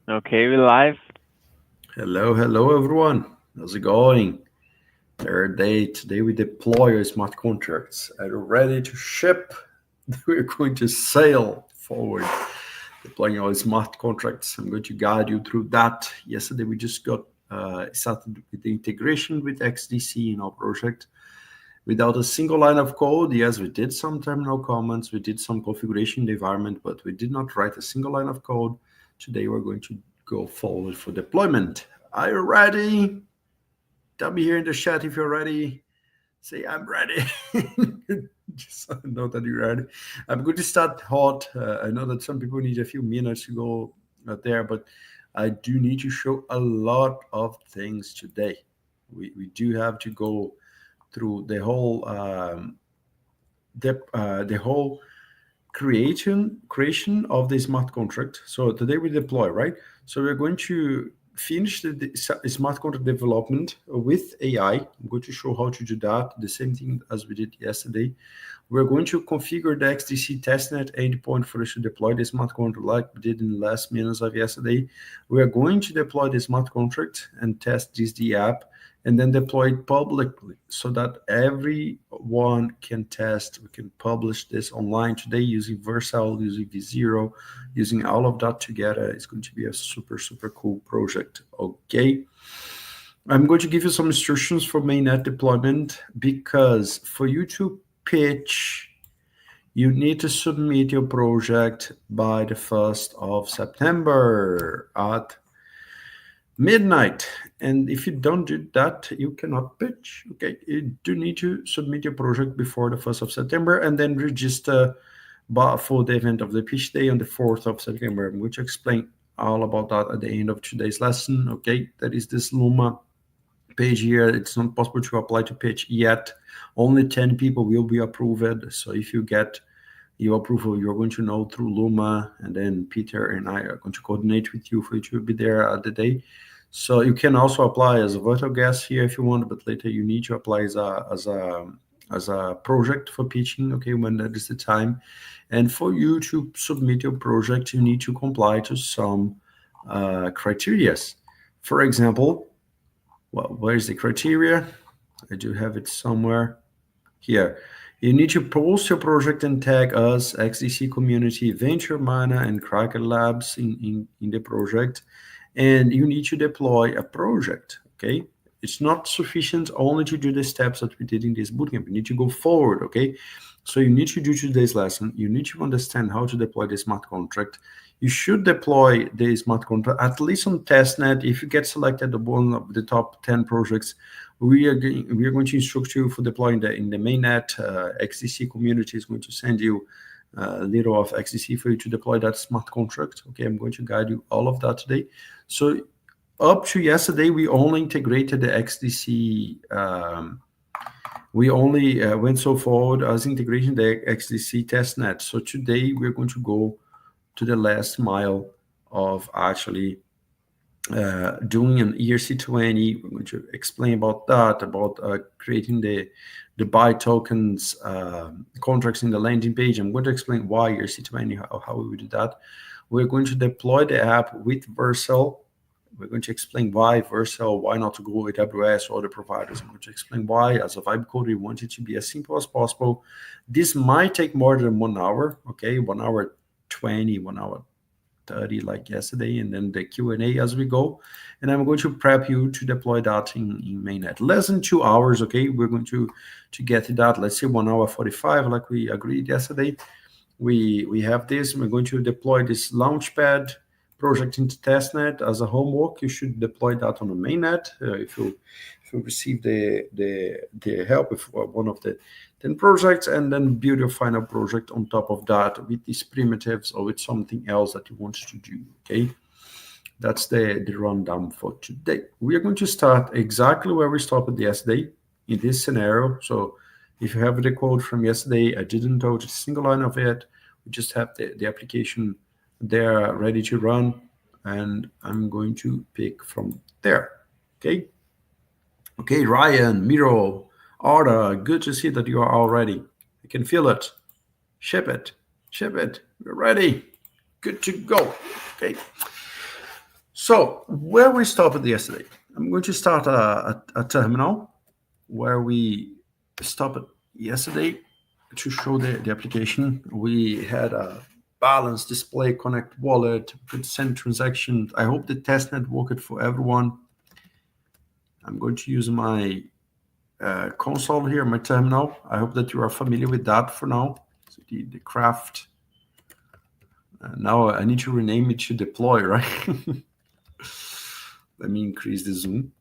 Okay, we live. Hello everyone. How's it going? Third day. Today we deploy our smart contracts. Are you ready to ship? We're going to sail forward, deploying our smart contracts. I'm going to guide you through that. Yesterday we just got started with the integration with XDC in our project without a single line of code. Yes, we did some terminal comments, we did some configuration in the environment, but we did not write a single line of code. Today we're going to go forward for deployment. Are you ready? Tell me here in the chat if you're ready. Say, I'm ready. Just so I know that you're ready. I'm going to start hot. I know that some people need a few minutes to go there, but I do need to show a lot of things today. We do have to go through the whole creation of the smart contract. So today we deploy, right? So we're going to finish the smart contract development with AI. I'm going to show how to do that. The same thing as we did yesterday. We're going to configure the XDC testnet endpoint for us to deploy the smart contract like we did in the last minutes of yesterday. We are going to deploy the smart contract and test this the app and then deploy it publicly so that everyone can test. We can publish this online today using Vercel, using V0, using all of that together. It's going to be a super cool project. Okay. I'm going to give you some instructions for mainnet deployment because for you to pitch, you need to submit your project by the 1st of September at midnight. And if you don't do that, you cannot pitch. Okay, you do need to submit your project before the 1st of September and then register for the event of the pitch day on the 4th of September. I'm going to explain all about that at the end of today's lesson. Okay, that is this Luma page here. It's not possible to apply to pitch yet. Only 10 people will be approved. So if you get your approval, you're going to know through Luma, and then Peter and I are going to coordinate with you for you to be there at the day. So you can also apply as a virtual guest here if you want, but later you need to apply as a project for pitching. Okay, when that is the time, and for you to submit your project, you need to comply to some criteria. For example, well, where's the criteria? I do have it somewhere here. You need to post your project and tag us, XDC Community, Venture Mana, and Cracker Labs in the project. And you need to deploy a project, okay? It's not sufficient only to do the steps that we did in this bootcamp. You need to go forward, okay? So you need to do today's lesson. You need to understand how to deploy the smart contract. You should deploy the smart contract at least on testnet. If you get selected as one of the top 10 projects, we are going to instruct you for deploying in the mainnet. XDC community is going to send you a little of XDC for you to deploy that smart contract. Okay, I'm going to guide you all of that today. So up to yesterday, we only integrated the XDC. We only went so forward as integration the XDC testnet. So today we're going to go to the last mile of actually doing an ERC20. We're going to explain about that, about creating the buy tokens contracts in the landing page. I'm going to explain why ERC20, how we do that. We're going to deploy the app with Vercel. We're going to explain why Vercel, why not to go with AWS or other providers. I'm going to explain why, as a vibe code, we want it to be as simple as possible. This might take more than 1 hour, okay? 1 hour 20, 1 hour 30 like yesterday, and then the Q&A as we go. And I'm going to prep you to deploy that in mainnet. Less than 2 hours, okay? We're going to get to that. Let's say 1 hour 45, like we agreed yesterday. We have this. We're going to deploy this Launchpad project into testnet as a homework. You should deploy that on the mainnet. If you receive the help with one of the 10 projects, and then build your final project on top of that with these primitives or with something else that you want to do. Okay, that's the rundown for today. We are going to start exactly where we stopped yesterday in this scenario. So if you have the code from yesterday, I didn't touch a single line of it. We just have the application there ready to run, and I'm going to pick from there. Okay. Okay, Ryan, Miro, Arda, good to see that you are all ready. I can feel it. Ship it. Ship it. We're ready. Good to go. Okay. So where we stopped yesterday, I'm going to start a terminal where we stopped yesterday to show the application. We had a balance display, connect wallet, could send transactions. I hope the testnet worked for everyone. I'm going to use my console here, my terminal. I hope that you are familiar with that for now. So the craft. Now I need to rename it to deploy, right? Let me increase the zoom.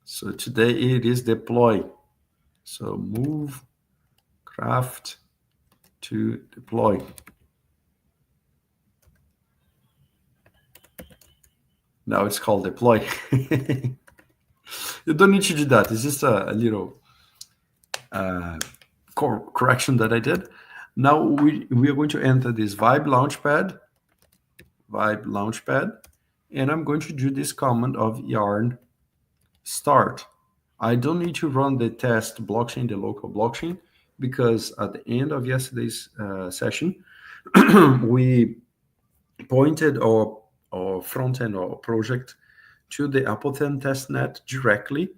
So today it is deploy. So move craft to deploy. Now it's called deploy. You don't need to do that. It's just a little correction that I did. Now we are going to enter this Vibe Launchpad, and I'm going to do this command of yarn start. I don't need to run the test blockchain, the local blockchain, because at the end of yesterday's session, we pointed our front end or project to the Apothen testnet directly.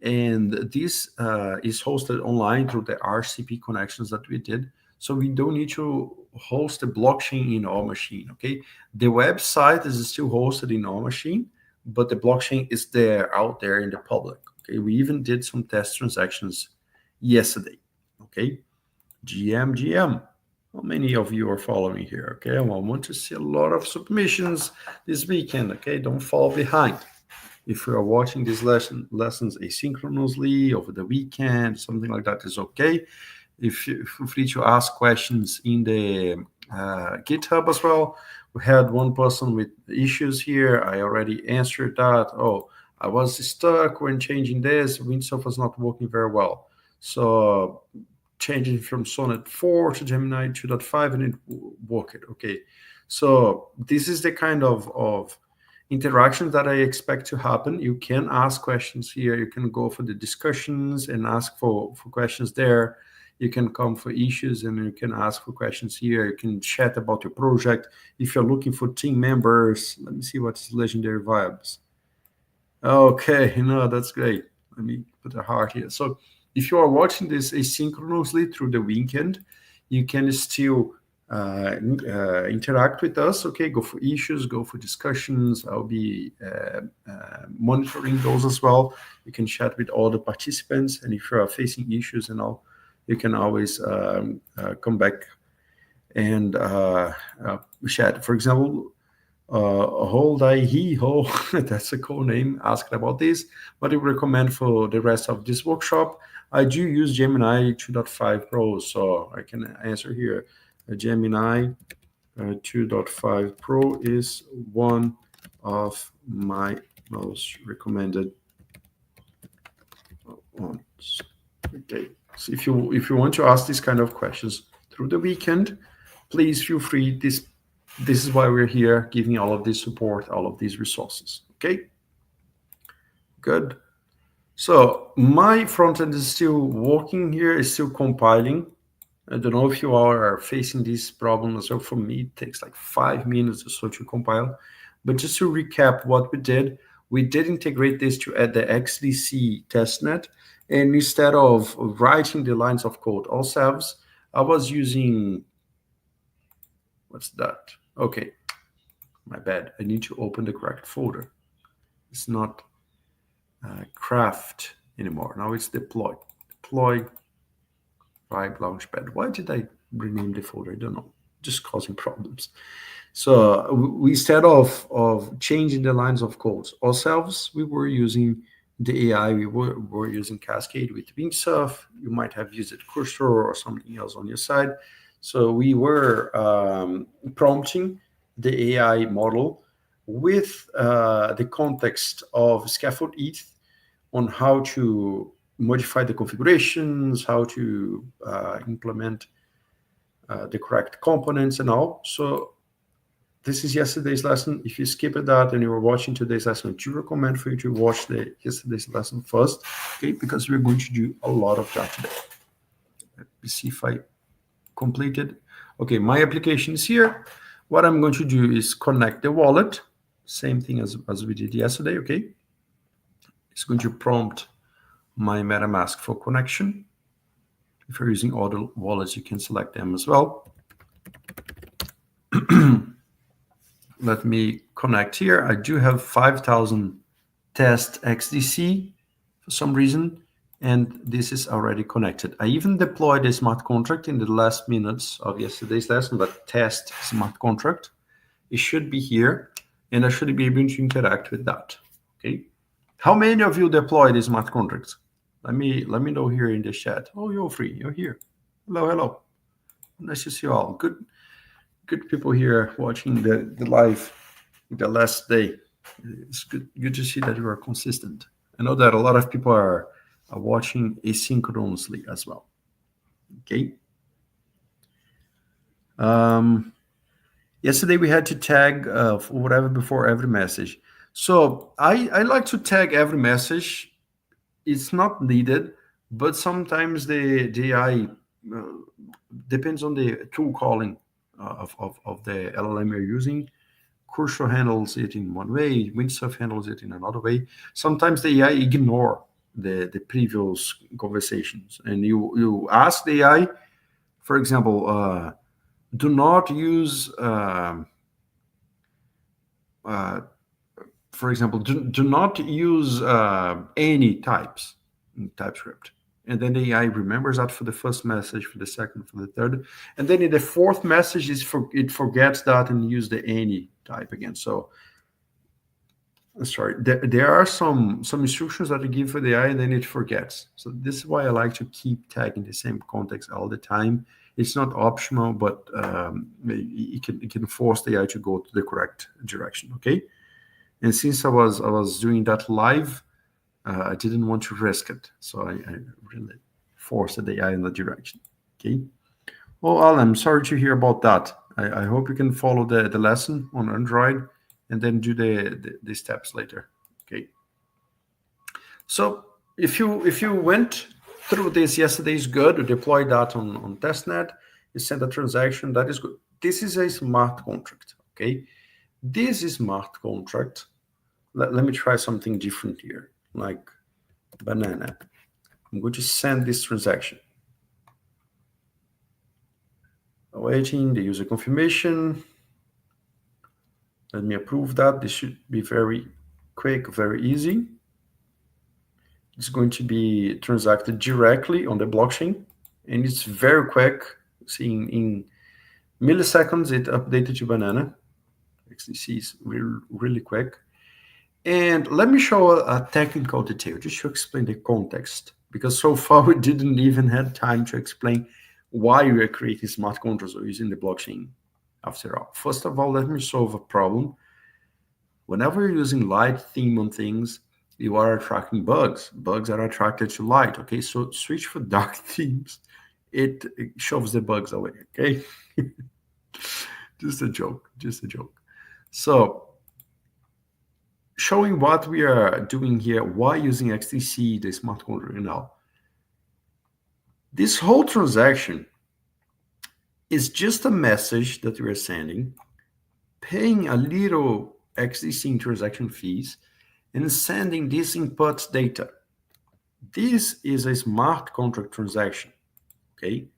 And this is hosted online through the RCP connections that we did. So we don't need to host a blockchain in our machine, okay? The website is still hosted in our machine, but the blockchain is there, out there in the public, okay? We even did some test transactions yesterday, okay? GM. How many of you are following here, okay? I want to see a lot of submissions this weekend, okay? Don't fall behind. If you are watching these lessons asynchronously over the weekend, something like that is okay. If you feel free to ask questions in the GitHub as well. We had one person with issues here. I already answered that. Oh, I was stuck when changing this. Windsurf was not working very well. So changing from Sonnet 4 to Gemini 2.5 and it worked. Okay. So this is the kind of interactions that I expect to happen. You can ask questions here. You can go for the discussions and ask for questions there. You can come for issues and you can ask for questions here. You can chat about your project. If you're looking for team members, let me see what's legendary vibes. Okay, no, that's great. Let me put a heart here. So if you are watching this asynchronously through the weekend, you can still interact with us. Okay, go for issues, go for discussions. I'll be monitoring those as well. You can chat with all the participants, and if you are facing issues and all, you can always come back and chat. For example, Ho, that's a cool name, asked about this. What do you recommend for the rest of this workshop? I do use Gemini 2.5 Pro, so I can answer here. Gemini 2.5 Pro is one of my most recommended ones. Okay, so if you want to ask these kind of questions through the weekend, please feel free. This is why we're here, giving all of this support, all of these resources. Okay, good. So my front end is still working here, is still compiling. I don't know if you are facing this problem as well. For me, it takes like 5 minutes or so to compile. But just to recap what we did integrate this to add the XDC testnet. And instead of writing the lines of code ourselves, I was using, what's that? Okay, my bad. I need to open the correct folder. It's not craft anymore. Now it's deploy. Deploy Vibe Launchpad. Why did I rename the folder? I don't know. Just causing problems. So we instead of changing the lines of codes ourselves, we were using the AI. We were using Cascade with Windsurf. You might have used Cursor or something else on your side. So we were prompting the AI model with the context of scaffold ETH on how to modify the configurations, how to implement the correct components and all. So this is yesterday's lesson. If you skipped that and you were watching today's lesson, I do recommend for you to watch yesterday's lesson first, okay? Because we're going to do a lot of that today. Let me see if I completed. Okay, my application is here. What I'm going to do is connect the wallet. Same thing as we did yesterday, okay? It's going to prompt my MetaMask for connection. If you're using other wallets, you can select them as well. Let me connect here. I do have 5,000 test XDC for some reason, and this is already connected. I even deployed a smart contract in the last minutes of yesterday's lesson, but test smart contract. It should be here, and I should be able to interact with that. Okay. How many of you deployed the smart contracts? Let me know here in the chat. Oh, you're free. You're here. Hello. Nice to see you all. Good people here watching the live the last day. It's good to see that you are consistent. I know that a lot of people are watching asynchronously as well. Okay. Yesterday we had to tag whatever before every message. So I like to tag every message. It's not needed, but sometimes the AI depends on the tool calling of the LLM you're using. Cursor handles it in one way, Windsurf handles it in another way. Sometimes the AI ignore the previous conversations, and you ask the AI, for example, do not use, for example, do not use any types in TypeScript. And then the AI remembers that for the first message, for the second, for the third. And then in the fourth message, it forgets that and use the any type again. So, sorry, there are some instructions that I give for the AI and then it forgets. So this is why I like to keep tagging the same context all the time. It's not optional, but it can force the AI to go to the correct direction, okay? And since I was doing that live, I didn't want to risk it, so I really forced the AI in that direction. Okay. Well, Alan, I'm sorry to hear about that. I hope you can follow the lesson on Android and then do the steps later. Okay. So if you went through this yesterday is good. You deploy that on testnet. You send a transaction. That is good. This is a smart contract. Okay. This is smart contract. Let me try something different here, like banana. I'm going to send this transaction. Awaiting the user confirmation. Let me approve that. This should be very quick, very easy. It's going to be transacted directly on the blockchain, and it's very quick. See, in milliseconds, it updated to banana. XDC is really quick. And let me show a technical detail just to explain the context, because so far we didn't even have time to explain why we are creating smart contracts or using the blockchain after all. First of all, let me solve a problem. Whenever you're using light theme on things, you are attracting bugs. Bugs are attracted to light, okay? So switch for dark themes. It shoves the bugs away, okay? Just a joke. So showing what we are doing here, why using XDC, the smart contract now. This whole transaction is just a message that we are sending, paying a little XDC transaction fees, and sending this input data. This is a smart contract transaction, okay?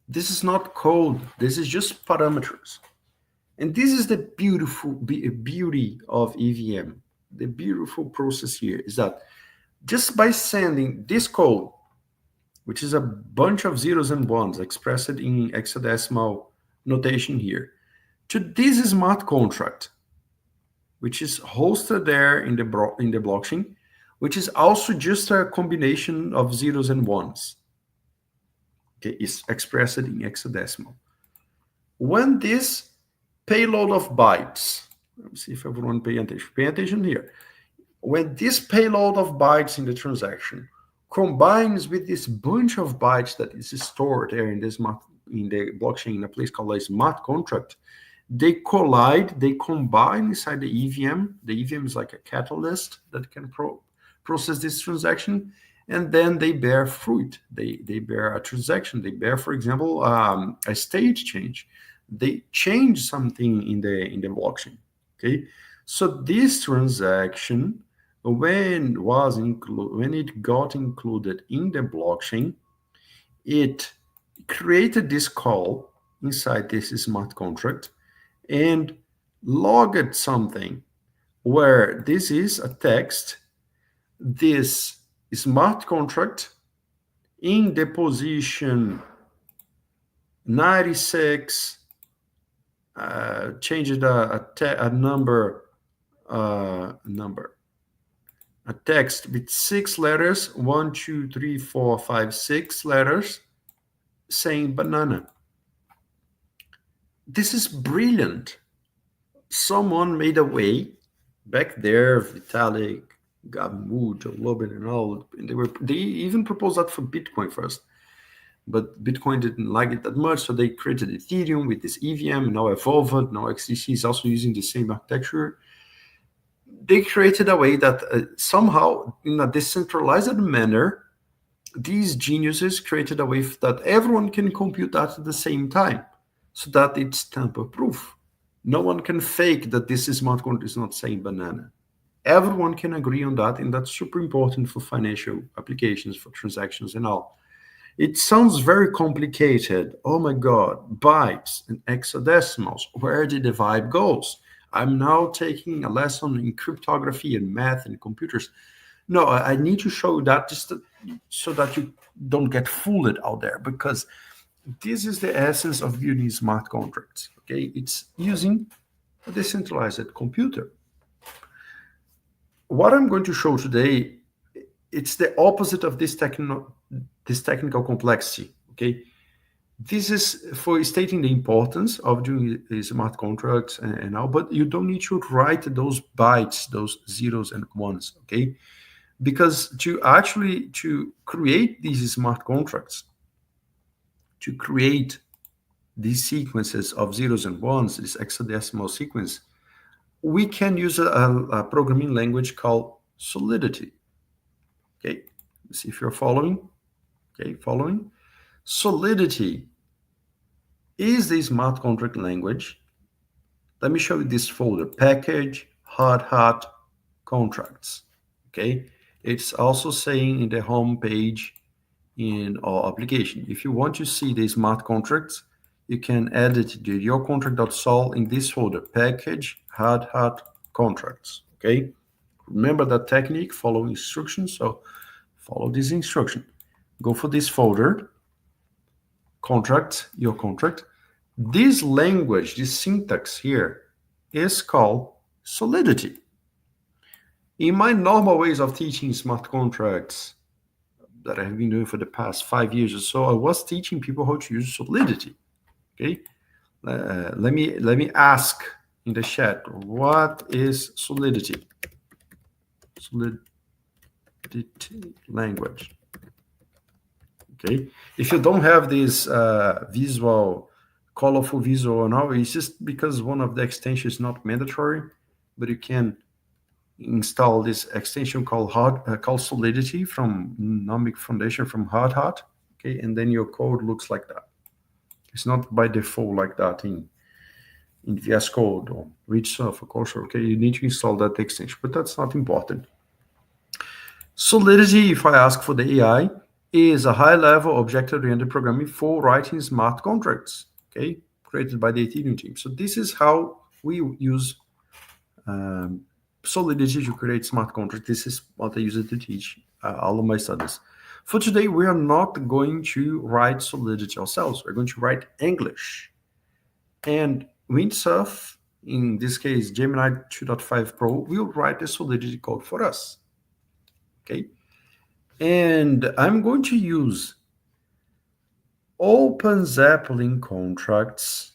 This is not code. This is just parameters. And this is the beauty of EVM. The beautiful process here is that just by sending this code, which is a bunch of zeros and ones expressed in hexadecimal notation here, to this smart contract, which is hosted there in the blockchain, which is also just a combination of zeros and ones. Okay, it's expressed in hexadecimal. When this payload of bytes, let me see if everyone pay attention here. When this payload of bytes in the transaction combines with this bunch of bytes that is stored there in the blockchain in a place called a smart contract, they collide, they combine inside the EVM. The EVM is like a catalyst that can process this transaction, and then they bear fruit. They bear a transaction. They bear, for example, a state change. They change something in the blockchain. Okay, so this transaction, when it got included in the blockchain, it created this call inside this smart contract and logged something where this is a text, this smart contract in the position 96, changed a number, a text with 6 letters, 1, 2, 3, 4, 5, 6 letters, saying banana. This is brilliant. Someone made a way back there, Vitalik, Gabmood, Joe Lobin, and all. And they even proposed that for Bitcoin first, but Bitcoin didn't like it that much, so they created Ethereum with this EVM. Now evolved. Now XDC is also using the same architecture. They created a way that somehow, in a decentralized manner, these geniuses created a way that everyone can compute that at the same time, so that it's tamper-proof. No one can fake that this smart contract is not saying banana. Everyone can agree on that, and that's super important for financial applications, for transactions and all. It sounds very complicated. Oh my God, bytes and hexadecimals. Where did the vibe goes? I'm now taking a lesson in cryptography and math and computers. No, I need to show that just so that you don't get fooled out there, because this is the essence of building smart contracts. Okay, it's using a decentralized computer. What I'm going to show today, it's the opposite of this technical complexity. Okay, this is for stating the importance of doing smart contracts and all, but you don't need to write those bytes, those zeros and ones. Okay, because to create these smart contracts, to create these sequences of zeros and ones, this hexadecimal sequence, we can use a programming language called Solidity. Okay, let's see if you're following. Okay, following. Solidity is the smart contract language. Let me show you this folder: package, hard hat, contracts. Okay, it's also saying in the home page in our application. If you want to see the smart contracts, you can edit the your contract.sol in this folder: package, hard hat, contracts. Okay, remember that technique, follow instructions. So follow this instruction. Go for this folder, contract, your contract. This language, this syntax here, is called Solidity. In my normal ways of teaching smart contracts that I have been doing for the past 5 years or so, I was teaching people how to use Solidity. Okay, let me ask in the chat, what is Solidity? Solidity language. Okay, if you don't have this colorful visual now, it's just because one of the extensions is not mandatory, but you can install this extension called Solidity from Nomic Foundation from Hard Hat. Okay, and then your code looks like that. It's not by default like that in VS Code or ReachSurf, of course. Okay, you need to install that extension, but that's not important. Solidity, if I ask for the AI, is a high-level object-oriented programming for writing smart contracts. Okay, created by the Ethereum team. So this is how we use Solidity to create smart contracts. This is what I use it to teach all of my studies. For today, we are not going to write Solidity ourselves. We're going to write English. And Windsurf, in this case, Gemini 2.5 Pro, will write the Solidity code for us. Okay. And I'm going to use Open Zeppelin contracts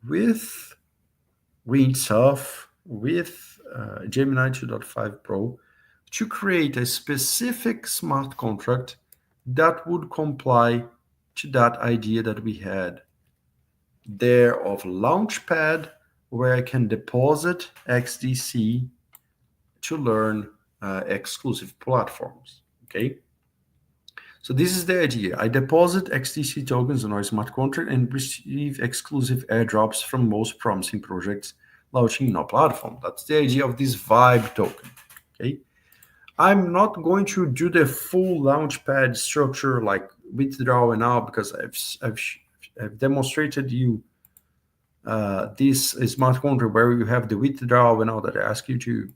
with Windsurf, with Gemini 2.5 Pro, to create a specific smart contract that would comply to that idea that we had there of Launchpad, where I can deposit XDC to learn exclusive platforms. Okay, so this is the idea. I deposit XDC tokens on our smart contract and receive exclusive airdrops from most promising projects launching in our platform. That's the idea of this vibe token. Okay. I'm not going to do the full launchpad structure like withdraw and all because I've demonstrated you this smart contract where you have the withdrawal and all that. I ask you to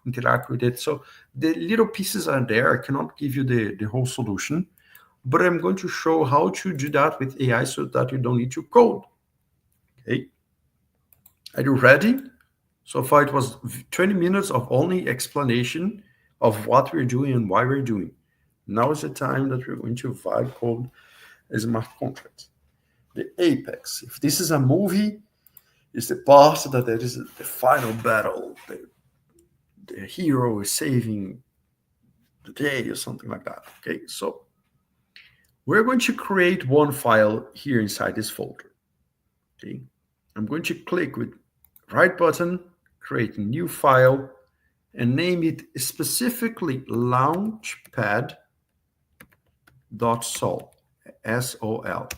interact with it. So the little pieces are there. I cannot give you the whole solution, but I'm going to show how to do that with AI so that you don't need to code. Okay. Are you ready? So far it was 20 minutes of only explanation of what we're doing and why we're doing. Now is the time that we're going to vibe code a smart contract. The apex. If this is a movie, it's the part that there is the final battle. The hero is saving the day or something like that. Okay, so we're going to create one file here inside this folder. Okay, I'm going to click with right button, create a new file, and name it specifically launchpad.sol, S-O-L.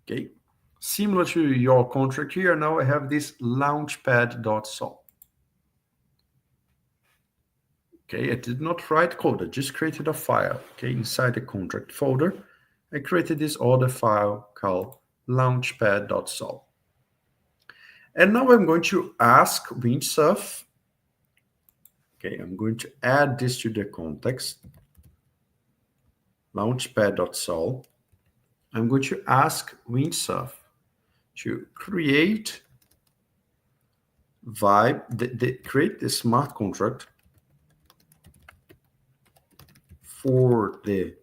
Okay, similar to your contract here, now I have this launchpad.sol. Okay, I did not write code, I just created a file. Okay, inside the contract folder, I created this other file called launchpad.sol. And now I'm going to ask Windsurf. Okay, I'm going to add this to the context, launchpad.sol. I'm going to ask Windsurf to create vibe, create the smart contract for the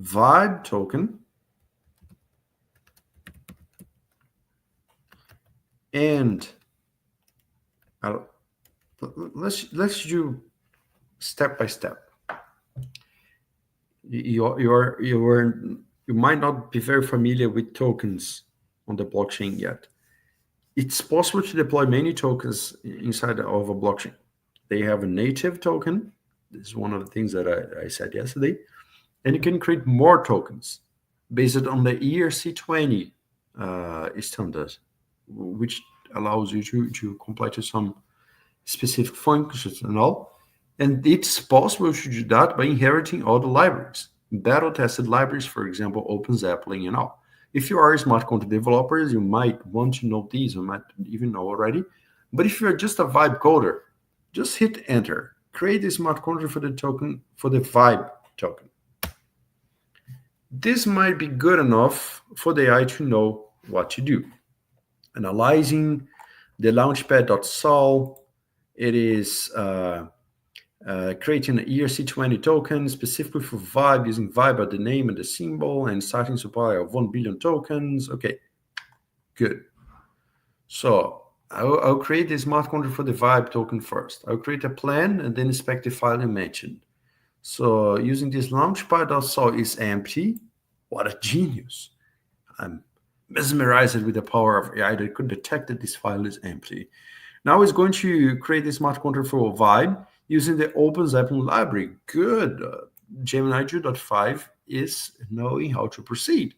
vibe token and let's do step by step. You might not be very familiar with tokens on the blockchain yet. It's possible to deploy many tokens inside of a blockchain. They have a native token. This is one of the things that I said yesterday. And you can create more tokens based on the ERC20 standard, which allows you to comply to some specific functions and all. And it's possible to do that by inheriting all the libraries, battle-tested libraries, for example, OpenZeppelin and all. If you are a smart contract developer, you might want to know these, you might even know already. But if you're just a vibe coder, just hit enter. Create a smart contract for the token, for the vibe token. This might be good enough for the AI to know what to do. Analyzing the launchpad.sol, it is creating an ERC20 token specifically for Vibe, using Vibe as the name and the symbol, and starting supply of 1 billion tokens. Okay, good. So I'll create the smart contract for the Vibe token first. I'll create a plan and then inspect the file you mentioned. So using this launchpad.sol is empty. What a genius. I'm mesmerized with the power of AI that could detect that this file is empty. Now it's going to create a smart contract for Vibe using the OpenZeppelin library. Good. Gemini 2.5 is knowing how to proceed.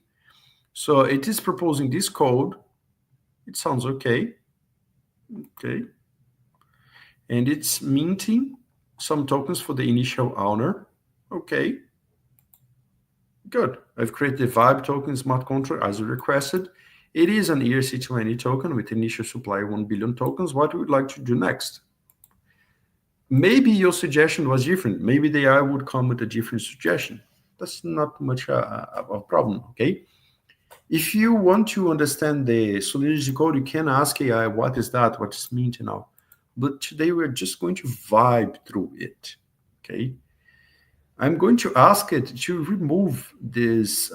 So it is proposing this code. It sounds okay. Okay. And it's minting some tokens for the initial owner. Okay. Good. I've created the Vibe token smart contract as requested. It is an ERC20 token with initial supply 1 billion tokens. What would you like to do next? Maybe your suggestion was different. Maybe the AI would come with a different suggestion. That's not much a problem, okay? If you want to understand the Solidity code, you can ask AI, what is that? What does it mean to know? But today we're just going to vibe through it, okay? I'm going to ask it to remove this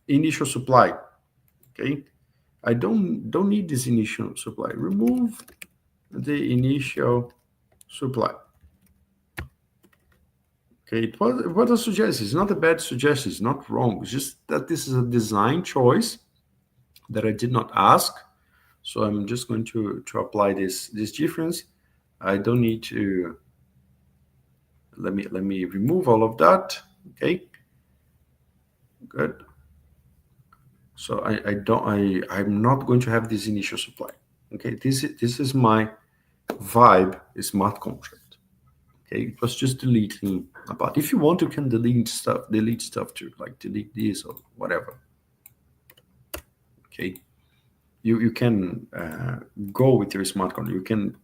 initial supply, okay? I don't need this initial supply. Remove the initial supply. Okay, what a suggestion. It's not a bad suggestion. It's not wrong. It's just that this is a design choice that I did not ask. So I'm just going to apply this difference. I don't need to. Let me remove all of that. Okay. Good. So I'm not going to have this initial supply. Okay, this is my Vibe smart contract. Okay, it was just deleting about. If you want, you can delete stuff too, like delete this or whatever. Okay, you can go with your smart contract. You can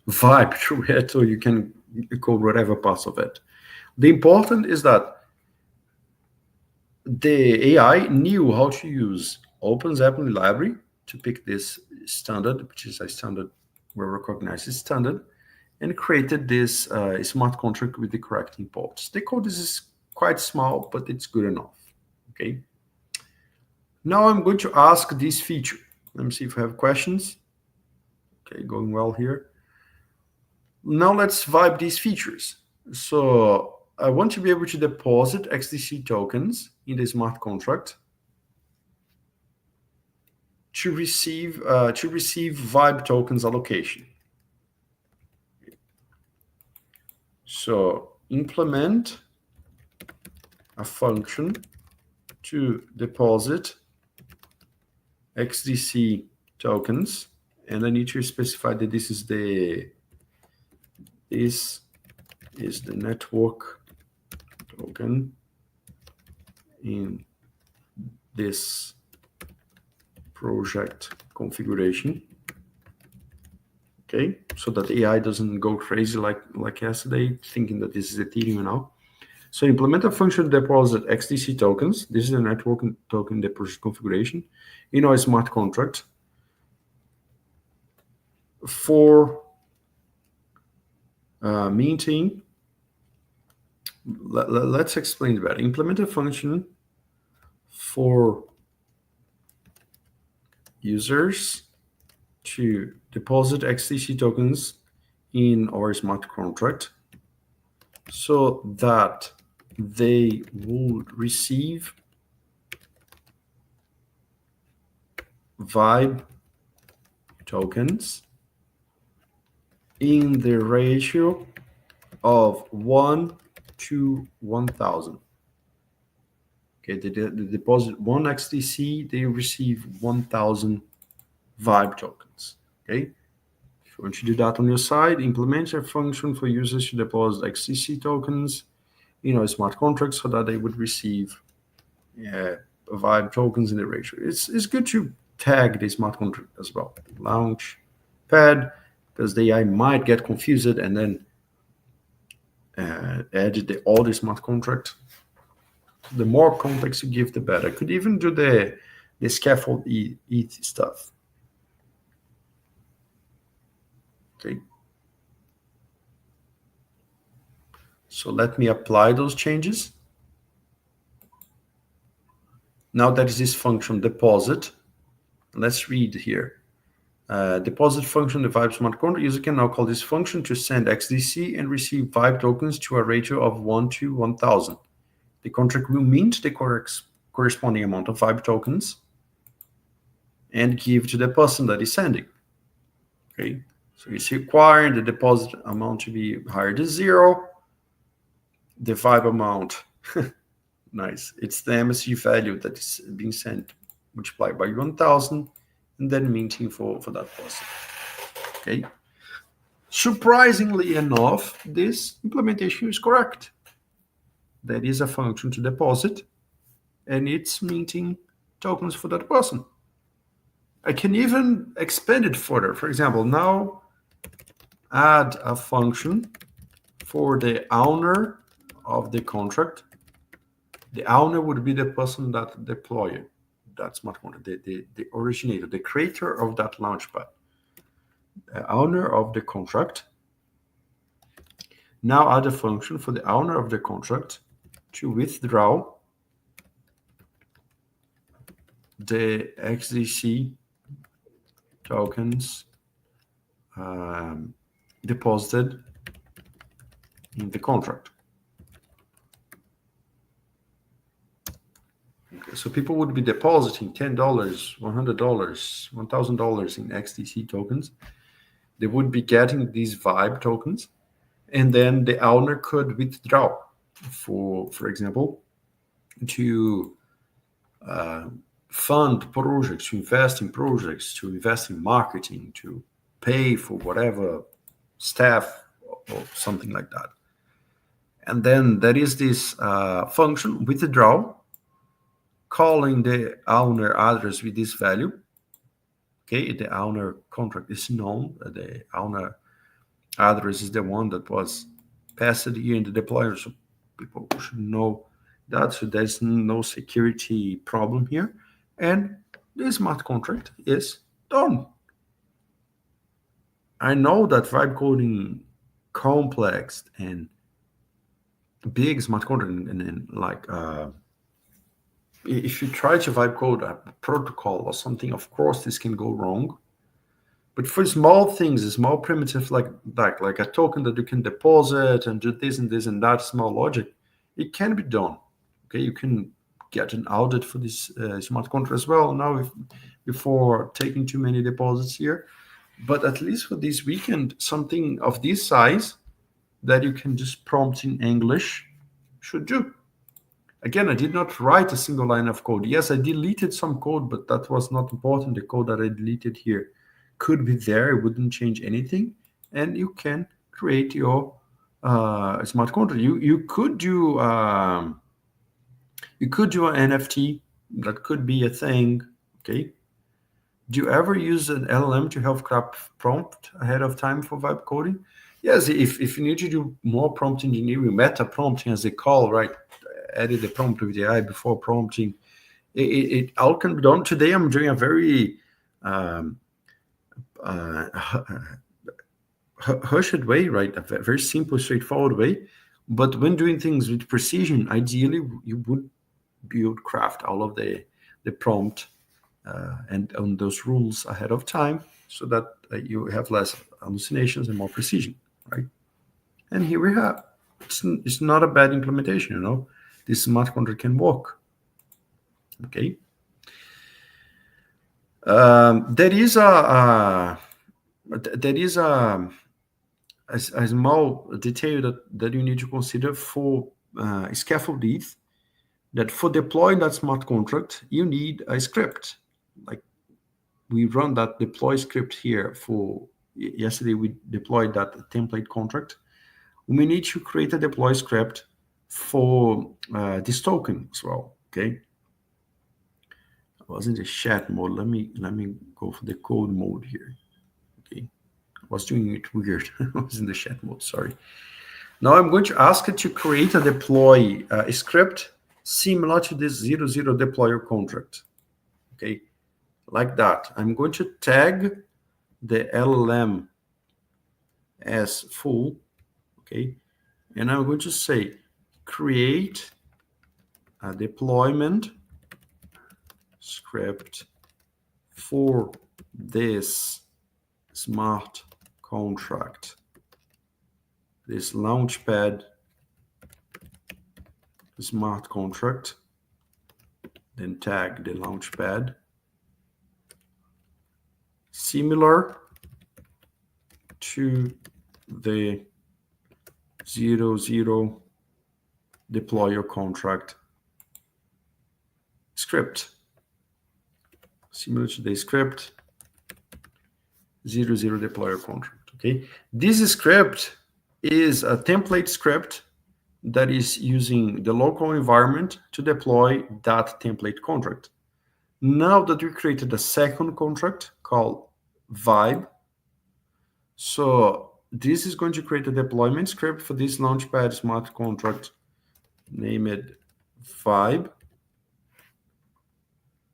vibe through it, or you can code whatever parts of it. The important is that the AI knew how to use OpenZeppelin library to pick this standard, which is a standard we recognize as standard, and created this smart contract with the correct imports. The code is quite small, but it's good enough. Okay. Now I'm going to ask this feature. Let me see if I have questions. Okay, going well here. Now let's vibe these features. So I want to be able to deposit XDC tokens in the smart contract to receive Vibe tokens allocation. So implement a function to deposit XDC tokens, and I need to specify that this is the network token in this project configuration. Okay, so that AI doesn't go crazy like yesterday, thinking that this is Ethereum now. So implement a function to deposit XDC tokens. This is a network token deposit configuration in our smart contract for minting. Let's explain that. Implement a function for users to deposit XDC tokens in our smart contract so that they would receive Vibe tokens in the ratio of 1 to 1,000. Okay, they deposit 1 XDC, they receive 1,000 Vibe tokens. Okay, if you want to do that on your side, implement a function for users to deposit XDC tokens in a smart contract so that they would receive Vibe tokens in the ratio. It's good to tag the smart contract as well. Launch pad, because the AI might get confused and then add all the smart contract. The more context you give, the better. Could even do the scaffold ETH stuff. Okay. So let me apply those changes. Now that is this function deposit. Let's read here. Deposit function, the Vibe smart contract. User can now call this function to send XDC and receive Vibe tokens to a ratio of 1 to 1,000. The contract will mint the corresponding amount of Vibe tokens and give to the person that is sending. Okay, so it's requiring the deposit amount to be higher than 0. The Vibe amount, nice. It's the MSG value that is being sent multiplied by 1,000 and then minting for that person. Okay. Surprisingly enough, this implementation is correct. That is a function to deposit, and it's minting tokens for that person. I can even expand it further. For example, now add a function for the owner of the contract. The owner would be the person that deployed that smart contract, the originator, the creator of that launchpad. The owner of the contract. Now add a function for the owner of the contract to withdraw the XDC tokens deposited in the contract. Okay, so people would be depositing $10, $100, $1,000 in XDC tokens. They would be getting these Vibe tokens, and then the owner could withdraw, for example, to fund projects, to invest in projects, to invest in marketing, to pay for whatever staff or something like that. And then there is this function withdraw, calling the owner address with this value. Okay, the owner contract is known. The owner address is the one that was passed here in the deployer, so people should know that. So there's no security problem here. And the smart contract is done. I know that vibe coding complex and big smart contract and like if you try to vibe code a protocol or something, of course this can go wrong. But for small things, a small primitive like a token that you can deposit and do this and that small logic, it can be done. Okay, you can get an audit for this smart contract as well now before taking too many deposits here. But at least for this weekend, something of this size that you can just prompt in English should do. Again, I did not write a single line of code. Yes, I deleted some code, but that was not important. The code that I deleted here could be there. It wouldn't change anything. And you can create your smart contract. You could do an NFT. That could be a thing. Okay. Do you ever use an LLM to help craft prompt ahead of time for vibe coding? Yes, if you need to do more prompt engineering, meta prompting as they call, right? Edit the prompt with the AI before prompting. It all can be done. Today I'm doing a very hushed way, right? A very simple, straightforward way. But when doing things with precision, ideally you would craft all of the prompt and on those rules ahead of time, so that you have less hallucinations and more precision, right? And here we have, it's not a bad implementation, This smart contract can work. Okay. There is a small detail that you need to consider for scaffold ETH, that for deploying that smart contract, you need a script. Like we run that deploy script here for yesterday, we deployed that template contract. We need to create a deploy script for this token as well. Okay. I was in the chat mode. Let me go for the code mode here. Okay. I was doing it weird. I was in the chat mode. Sorry. Now I'm going to ask it to create a deploy script similar to this 00 deployer contract. Okay. Like that. I'm going to tag the LLM as full. Okay. And I'm going to say, create a deployment script for this smart contract, this launchpad smart contract, then tag the launchpad, similar to the 00 deployer contract script, similar to the script 00 deployer contract. Okay, this script is a template script that is using the local environment to deploy that template contract. Now that we created a second contract called Vibe, so this is going to create a deployment script for this launchpad smart contract, name it Vibe,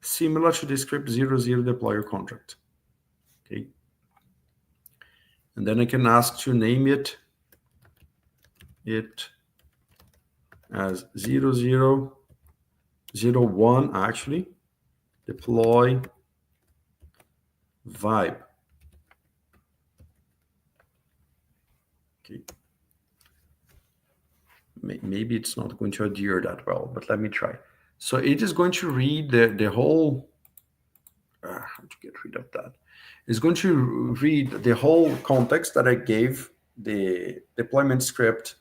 similar to the script 00 deployer contract. Okay. And then I can ask to name it as 0001 actually, deploy Vibe. Okay. Maybe it's not going to adhere that well, but let me try. So it is going to read the whole, how to get rid of that? It's going to read the whole context that I gave, the deployment script,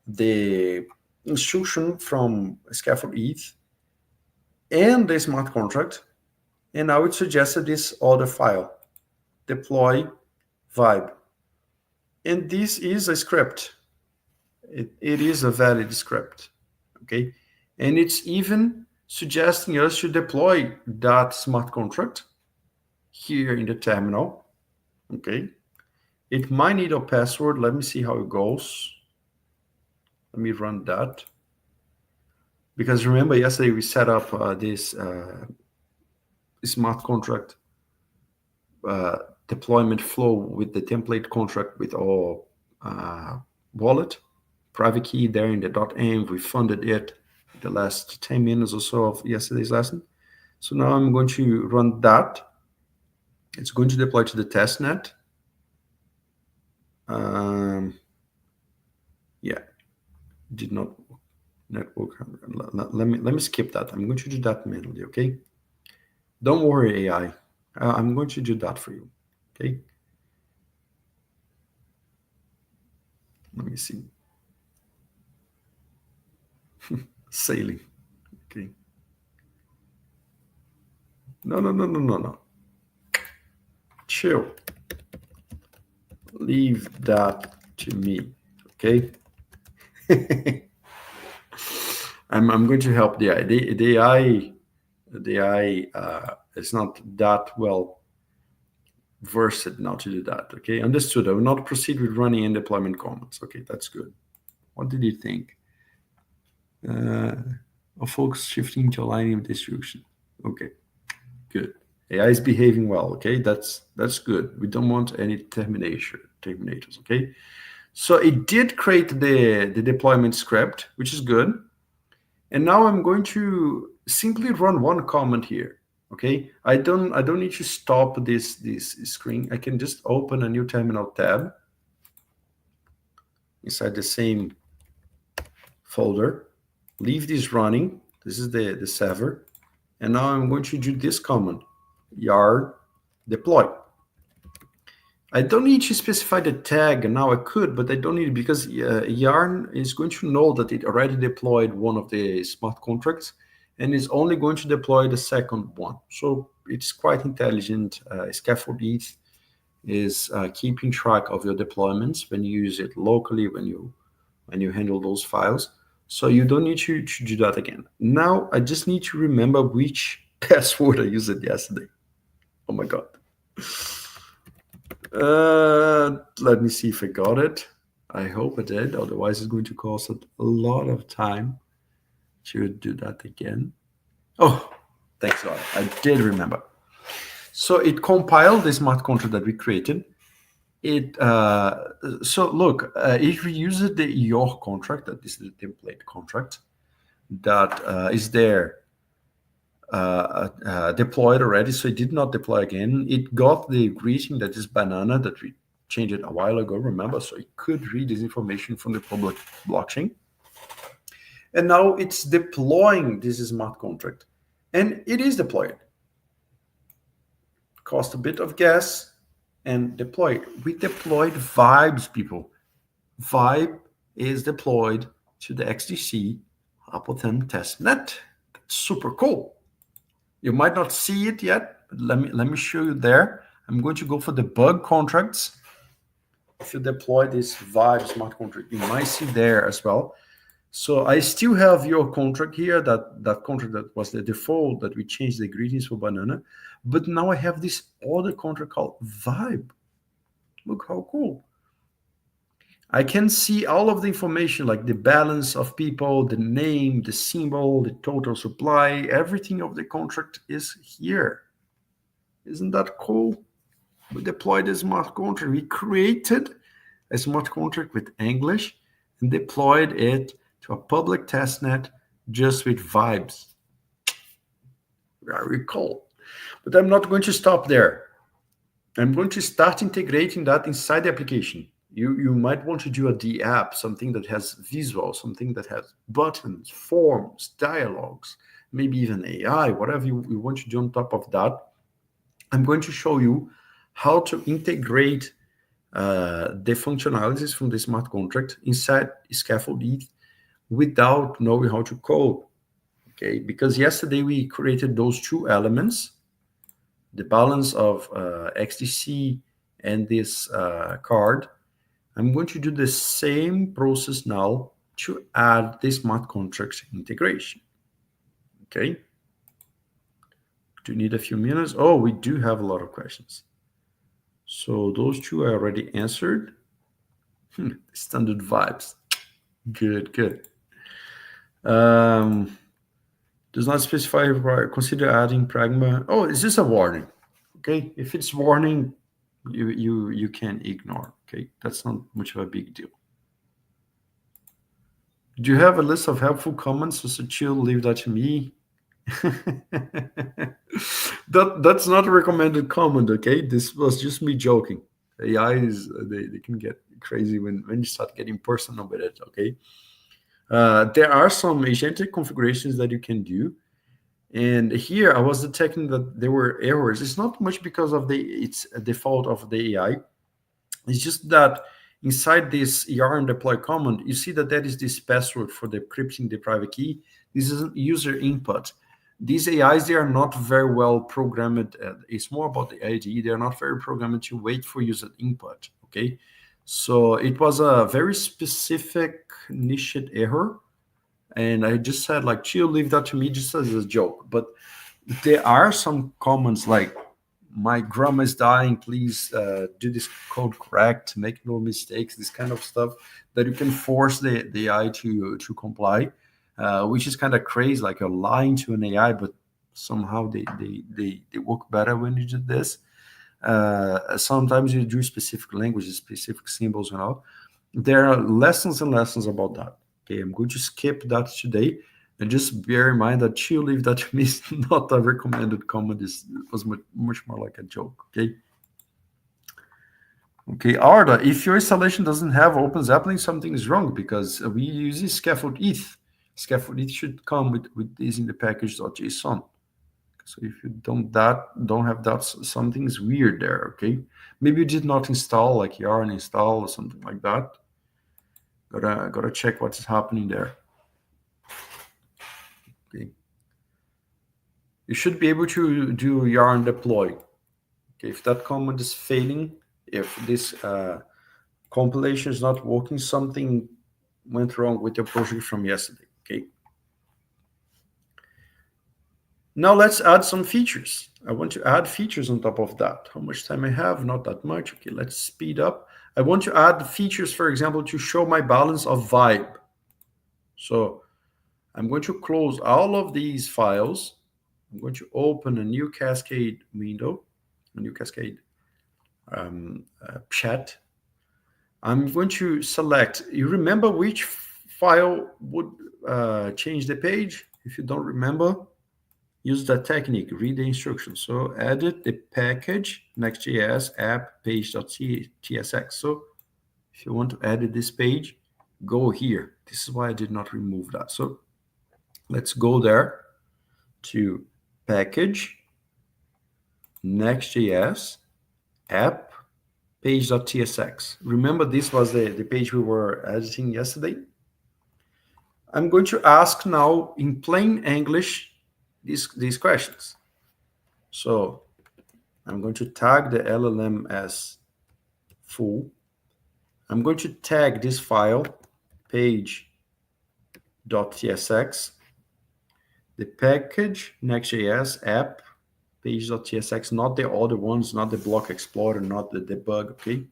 the instruction from scaffold ETH, and the smart contract. And now it suggested this other file, deploy vibe. And this is a script. It is a valid script, okay? And it's even suggesting us to deploy that smart contract here in the terminal, okay? It might need a password. Let me see how it goes. Let me run that. Because remember, yesterday we set up this smart contract deployment flow with the template contract with our wallet, private key there in the .env. We funded it the last 10 minutes or so of yesterday's lesson. So now I'm going to run that. It's going to deploy to the testnet. Yeah, did not network. Let me skip that. I'm going to do that manually, okay? Don't worry, AI. I'm going to do that for you, okay? Let me see. Sailing, okay? No. Chill. Leave that to me, okay? I'm going to help the AI. The AI is not that well versed now to do that, okay? Understood. I will not proceed with running and deployment comments. Okay, that's good. What did you think? Folks shifting to aligning with distribution. Okay, good. AI is behaving well, okay? That's good. We don't want any terminators, okay? So it did create the deployment script, which is good. And now I'm going to simply run one comment here, okay? I don't need to stop this screen. I can just open a new terminal tab inside the same folder, leave this running. This is the server. And now I'm going to do this command, yarn deploy. I don't need to specify the tag, and now I could, but I don't need it because yarn is going to know that it already deployed one of the smart contracts and is only going to deploy the second one. So it's quite intelligent. Scaffold ETH is keeping track of your deployments when you use it locally, when you handle those files. So you don't need to do that again. Now I just need to remember which password I used yesterday. Oh my God. Let me see if I got it. I hope I did. Otherwise, it's going to cost a lot of time to do that again. Oh, thanks God. I did remember. So it compiled the smart contract that we created. So look, if we use the your contract, that is the template contract that is there deployed already, so it did not deploy again. It got the greeting that is banana that we changed it a while ago, remember? So it could read this information from the public blockchain. And now it's deploying this smart contract. And it is deployed. Cost a bit of gas and deploy it. We deployed vibes, people. Vibe is deployed to the XDC Appleton testnet. That's super cool. You might not see it yet, but let me show you there. I'm going to go for the bug contracts. If you deploy this Vibe smart contract, you might see there as well. So I still have your contract here, that contract that was the default that we changed the greetings for banana. But now I have this other contract called Vibe. Look how cool. I can see all of the information, like the balance of people, the name, the symbol, the total supply, everything of the contract is here. Isn't that cool? We deployed a smart contract. We created a smart contract with English and deployed it to a public testnet just with vibes. Very cool. But I'm not going to stop there. I'm going to start integrating that inside the application. You might want to do a D app, something that has visual, something that has buttons, forms, dialogues, maybe even AI, whatever you want to do on top of that. I'm going to show you how to integrate the functionalities from the smart contract inside Scaffold ETH without knowing how to code. Okay, because yesterday we created those two elements, the balance of XDC and this card. I'm going to do the same process now to add the smart contract integration. Okay. Do you need a few minutes? Oh, we do have a lot of questions. So those two I already answered. Standard vibes. Good, good. Does not specify, consider adding pragma. Oh, is this a warning? Okay, if it's warning, you can ignore. Okay, that's not much of a big deal. Do you have a list of helpful comments? So chill, leave that to me. That's not a recommended comment. Okay, this was just me joking. AI is they can get crazy when you start getting personal with it. Okay, there are some agentic configurations that you can do. And here I was detecting that there were errors. It's not much because of it's a default of the AI. It's just that inside this yarn deploy command, you see that that is this password for decrypting the private key. This is user input. These AIs, they are not very well programmed. It's more about the ID. They are not very programmed to wait for user input. Okay, so it was a very specific niche error. And I just said, like, chill, leave that to me, just as a joke. But there are some comments like, my grandma is dying, please do this code correct, make no mistakes, this kind of stuff that you can force the AI to comply, which is kind of crazy, like you're lying to an AI, but somehow they work better when you do this. Sometimes you do specific languages, specific symbols and all. There are lessons and lessons about that. Okay, I'm going to skip that today. And just bear in mind that chill, leave that to me is not a recommended comment. It was much more like a joke. Okay. Okay, Arda, if your installation doesn't have Open Zeppelin, something is wrong because we use scaffold ETH. Scaffold ETH should come with this in the package.json. So if you don't have that, something's weird there. Okay, maybe you did not install like yarn install or something like that. Gotta check what's happening there. Okay. You should be able to do yarn deploy. Okay, if that command is failing, if this compilation is not working, something went wrong with your project from yesterday. Okay. Now let's add some features. I want to add features on top of that. How much time I have? Not that much. Okay, let's speed up. I want to add features, for example, to show my balance of vibe. So I'm going to close all of these files. I'm going to open a new Cascade window, a new Cascade chat. I'm going to select, you remember which file would change the page? If you don't remember, use that technique, read the instructions. So edit the package, Next.js app page.tsx. So if you want to edit this page, go here. This is why I did not remove that. So let's go there to package, Next.js app page.tsx. Remember, this was the page we were editing yesterday. I'm going to ask now in plain English these questions. So I'm going to tag the LLM as full. I'm going to tag this file page.tsx, the package Next.js app page.tsx, not the other ones, not the block explorer, not the debug, okay?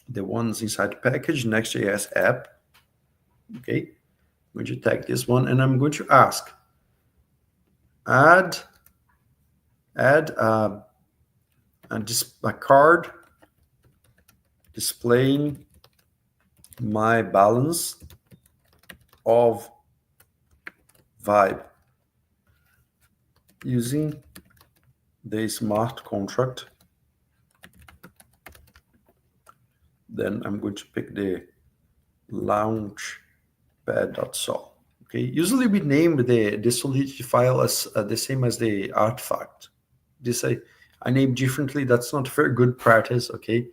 The ones inside the package, Next.js app, okay? I'm going to tag this one, and I'm going to ask, add a card displaying my balance of vibe using the smart contract. Then I'm going to pick the launchpad.sol. Okay, usually we name the Solidity file as the same as the artifact. This I name differently. That's not very good practice. Okay,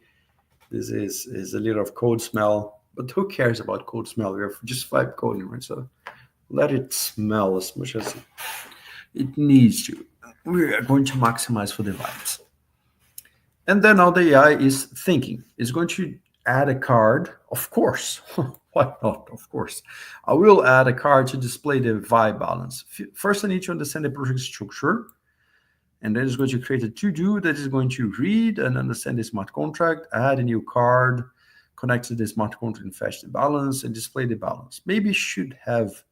this is a little of code smell, but who cares about code smell? We have just vibe coding, right? So let it smell as much as it needs to. We are going to maximize for the vibes. And then now the AI is thinking. It's going to add a card, of course. Why not? Of course. I will add a card to display the vibe balance. First, I need to understand the project structure. And then it's going to create a to-do that is going to read and understand the smart contract, add a new card, connect to the smart contract and fetch the balance and display the balance. Maybe should have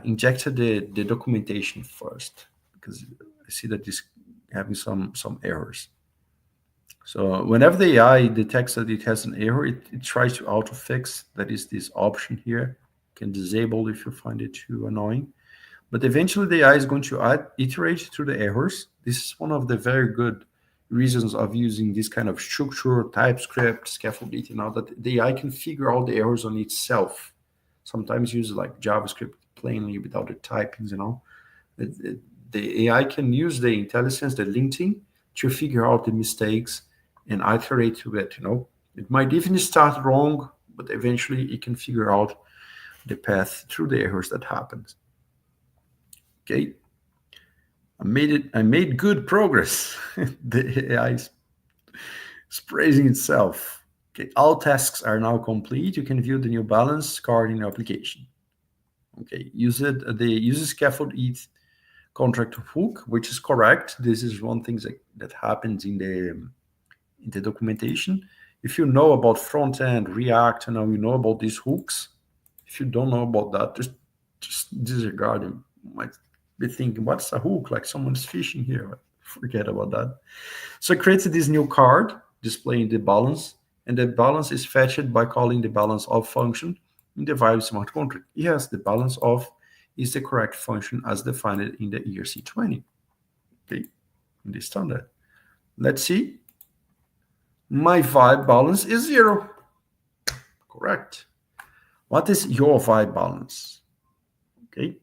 injected the documentation first, because I see that this having some errors. So whenever the AI detects that it has an error, it tries to auto fix. That is this option here. You can disable if you find it too annoying. But eventually the AI is going to iterate through the errors. This is one of the very good reasons of using this kind of structure, TypeScript, scaffolding, and all that. The AI can figure out the errors on itself. Sometimes use like JavaScript plainly without the typings and all. The AI can use the intelligence, the linting, to figure out the mistakes and iterate through it. It might even start wrong, but eventually it can figure out the path through the errors that happens. Okay, I made good progress. The AI is praising itself. Okay, all tasks are now complete. You can view the new balance card in your application. Okay, use scaffold ETH contract hook, which is correct. This is one thing that happens in the documentation. If you know about front end, React, and now you know about these hooks. If you don't know about that, just disregard them. You might be thinking, what's a hook? Like someone's fishing here. Forget about that. So it creates this new card displaying the balance, and the balance is fetched by calling the balance of function in the Vibe smart contract. Yes, the balance of is the correct function as defined in the ERC20. Okay, in the standard. Let's see. My vibe balance is 0. Correct. What is your vibe balance? Okay.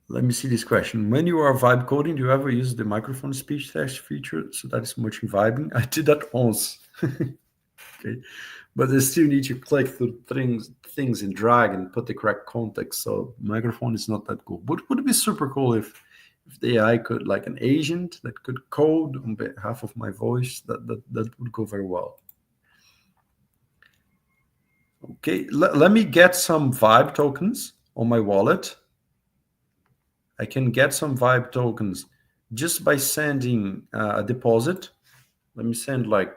Let me see this question. When you are vibe coding, do you ever use the microphone speech text feature so that is much in vibing? I did that once. Okay. But I still need to click through things and drag and put the correct context. So microphone is not that cool. But would it be super cool if the AI could, like an agent that could code on behalf of my voice? That would go very well. Okay, let me get some vibe tokens on my wallet. I can get some vibe tokens just by sending a deposit. Let me send like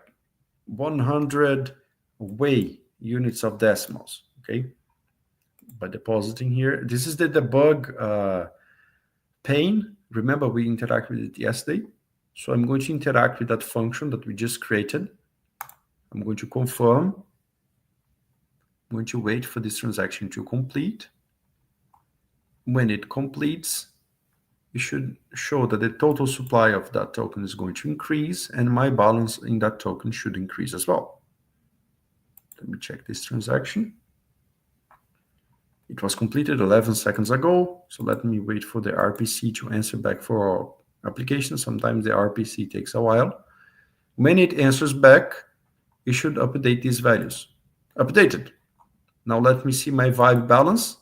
100 way units of decimals, okay? By depositing here. This is the debug pane. Remember, we interacted with it yesterday. So I'm going to interact with that function that we just created. I'm going to confirm. I'm going to wait for this transaction to complete. When it completes, it should show that the total supply of that token is going to increase, and my balance in that token should increase as well. Let me check this transaction. It was completed 11 seconds ago, so let me wait for the RPC to answer back for our application. Sometimes the RPC takes a while. When it answers back, it should update these values. Updated. Now let me see my vibe balance.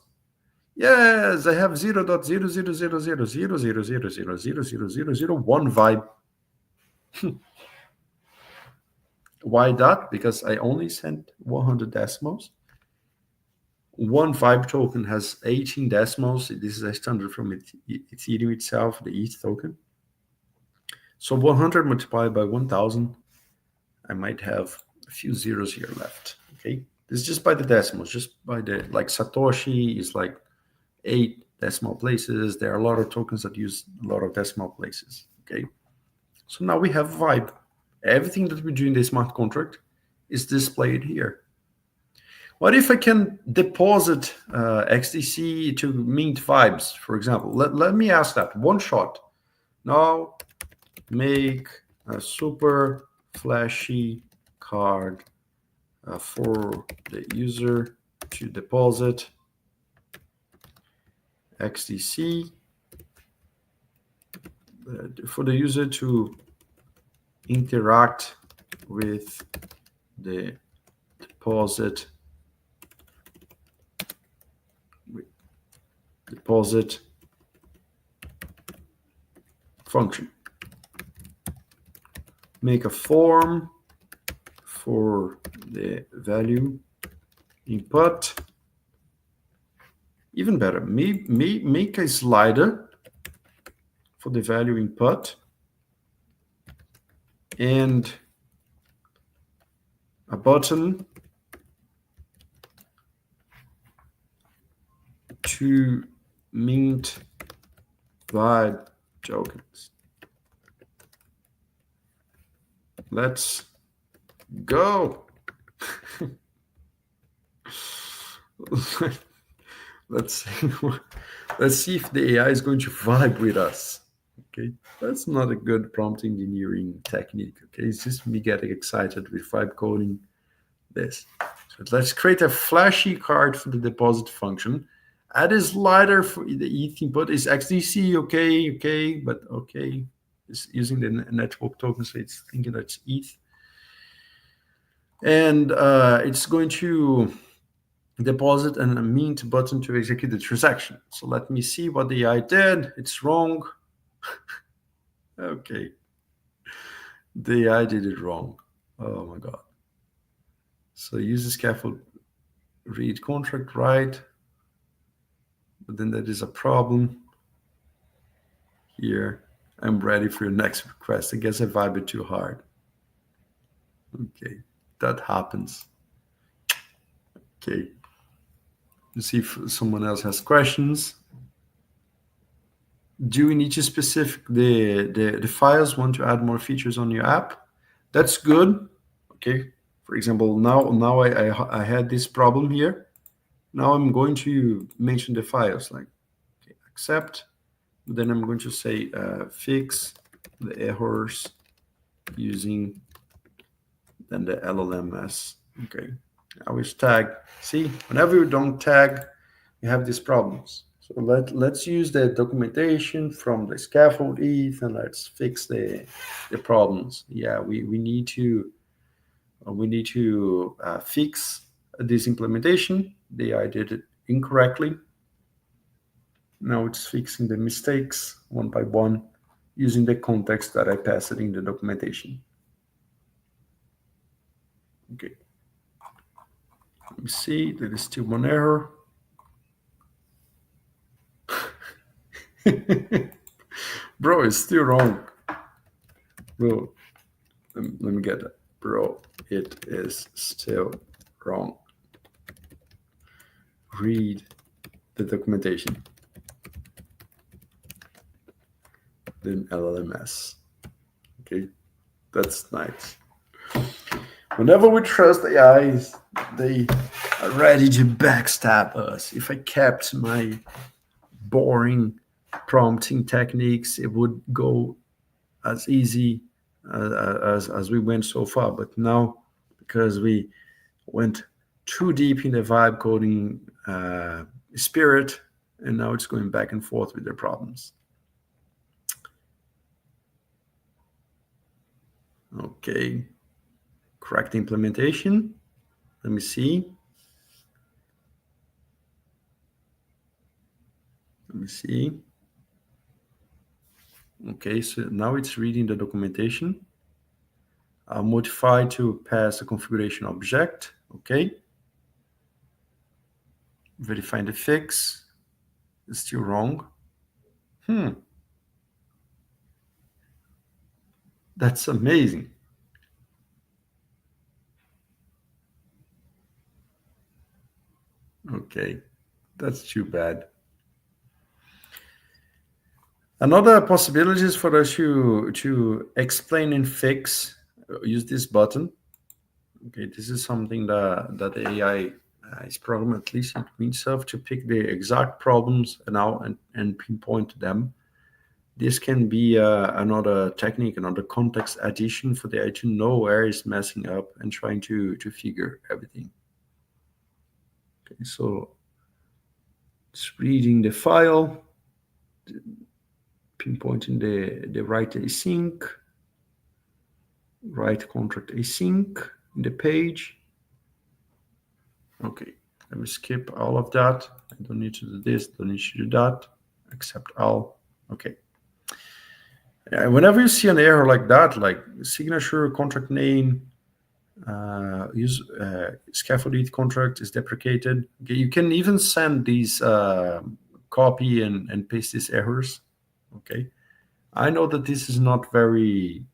Yes, I have 0.000000000000001 vibe. Why that? Because I only sent 100 decimals. One vibe token has 18 decimals. This is a standard from Ethereum itself, the ETH token. So 100 multiplied by 1,000, I might have a few zeros here left. Okay, this is just by the decimals, just by the, like Satoshi is like 8 decimal places. There are a lot of tokens that use a lot of decimal places. Okay, so now we have vibe. Everything that we do in the smart contract is displayed here. What if I can deposit XDC to mint vibes, for example? Let me ask that one shot. Now make a super flashy card for the user to deposit XDC, for the user to interact with the deposit deposit function. Make a form for the value input. Even better, make a slider for the value input and a button to mint vibe tokens. Let's go. Let's see if the AI is going to vibe with us. Okay, that's not a good prompt engineering technique. Okay, it's just me getting excited with vibe coding this. So let's create a flashy card for the deposit function. Add a slider for the ETH input. Is XDC okay, but okay. It's using the network token, so it's thinking that it's ETH. And it's going to deposit and a mint button to execute the transaction. So let me see what the AI did. It's wrong. Okay. The AI did it wrong. Oh my God. So use the scaffold read contract, right? But then there is a problem here. I'm ready for your next request. I guess I vibed too hard. Okay, that happens. Okay. Let's see if someone else has questions. Do we need to specify the files? Want to add more features on your app? That's good. Okay. For example, now I had this problem here. Now I'm going to mention the files like okay, accept. Then I'm going to say fix the errors using then the LLMS. Okay. I always tag. See, whenever you don't tag, you have these problems. So let's use the documentation from the scaffold ETH and let's fix the problems. Yeah, we need to fix this implementation. The AI did it incorrectly. Now it's fixing the mistakes one by one using the context that I passed in the documentation. Okay. Let me see, there is still one error. Bro, it's still wrong. Bro, let me get that. Bro, it is still wrong. Read the documentation. Then LLMS. Okay, that's nice. Whenever we trust AIs, they are ready to backstab us. If I kept my boring prompting techniques, it would go as easy as we went so far. But now, because we went too deep in the vibe coding spirit, and now it's going back and forth with their problems. Okay, correct implementation. Let me see. Let me see. Okay, so now it's reading the documentation. I'll modify to pass a configuration object. Okay. Verifying the fix. It's still wrong. That's amazing. Okay, that's too bad. Another possibility is for us to explain and fix, use this button. Okay, this is something that the AI is programmed at least in itself to pick the exact problems and pinpoint them. This can be another technique, another context addition for the AI to know where it's messing up and trying to figure everything. Okay, so it's reading the file, pinpointing the right async, right contract async in the page. Okay, Let me skip all of that. I don't need to do this, don't need to do that, accept all. Okay. Whenever you see an error like that, like signature, contract name, use scaffold ETH contract is deprecated. Okay, you can even send these copy and paste these errors. Okay, I know that this is not very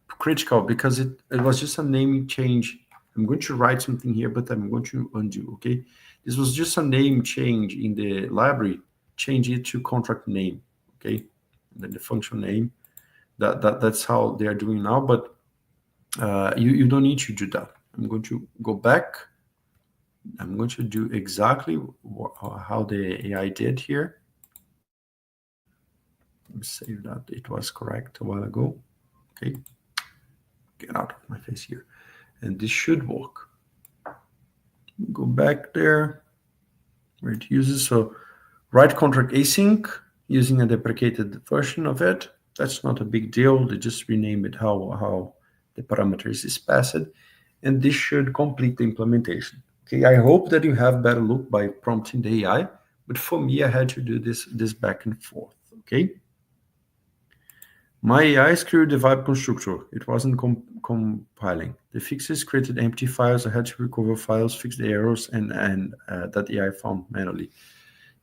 critical because it was just a name change. I'm going to write something here, but I'm going to undo. Okay, this was just a name change in the library. Change it to contract name. Okay, and then the function name. That's how they are doing now, but you don't need to do that. I'm going to go back. I'm going to do exactly how the AI did here. Let me save that. It was correct a while ago. Okay. Get out of my face here. And this should work. Go back there where it uses. So write contract async using a deprecated version of it. That's not a big deal. They just rename it how the parameters is passed. And this should complete the implementation. Okay, I hope that you have better look by prompting the AI, but for me, I had to do this back and forth. Okay. My AI screwed the vibe constructor. It wasn't compiling. The fixes created empty files. I had to recover files, fix the errors, and that AI found manually.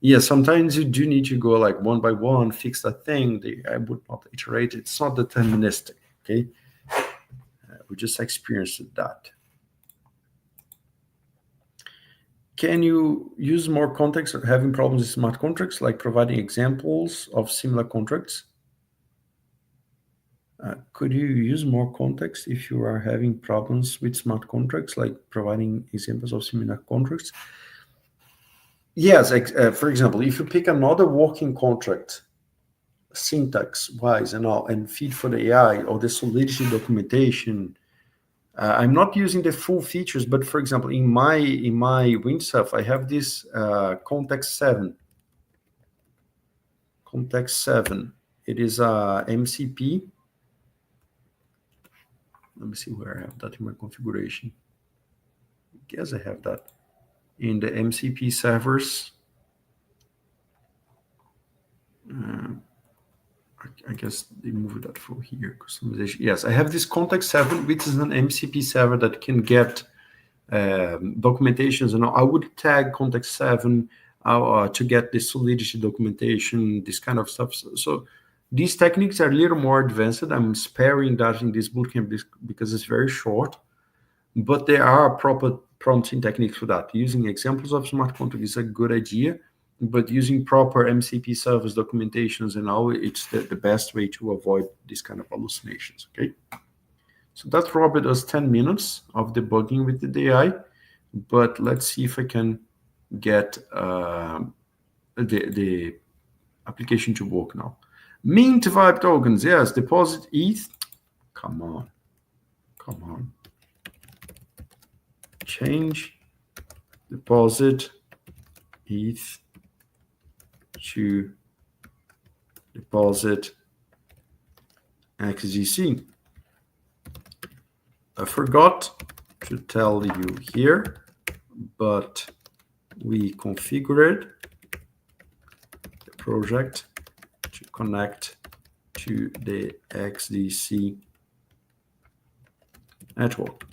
Yeah, sometimes you do need to go like one by one, fix that thing. The AI would not iterate. It's not deterministic. Okay, we just experienced that. Can you use more context or having problems with smart contracts, like providing examples of similar contracts? Could you use more context if you are having problems with smart contracts, like providing examples of similar contracts? Yes, for example, if you pick another working contract, syntax-wise and all, and feed for the AI or the solidity documentation, I'm not using the full features, but for example, in my Windsurf, I have this context 7. Context 7. It is a MCP. Let me see where I have that in my configuration. I guess I have that in the MCP servers. I guess they moved that from here. Customization. Yes, I have this context 7, which is an MCP server that can get documentations, and I would tag context 7 to get the solidity documentation, this kind of stuff. So these techniques are a little more advanced. I'm sparing that in this bootcamp because it's very short, but there are proper prompting techniques for that. Using examples of smart contract is a good idea, but using proper MCP service documentations and all, it's the best way to avoid this kind of hallucinations, okay? So that robbed us 10 minutes of debugging with the AI, but let's see if I can get the application to work now. Mint vibe tokens, yes, deposit ETH. Come on. Change deposit ETH to deposit XDC. I forgot to tell you here, but we configured the project to connect to the XDC network.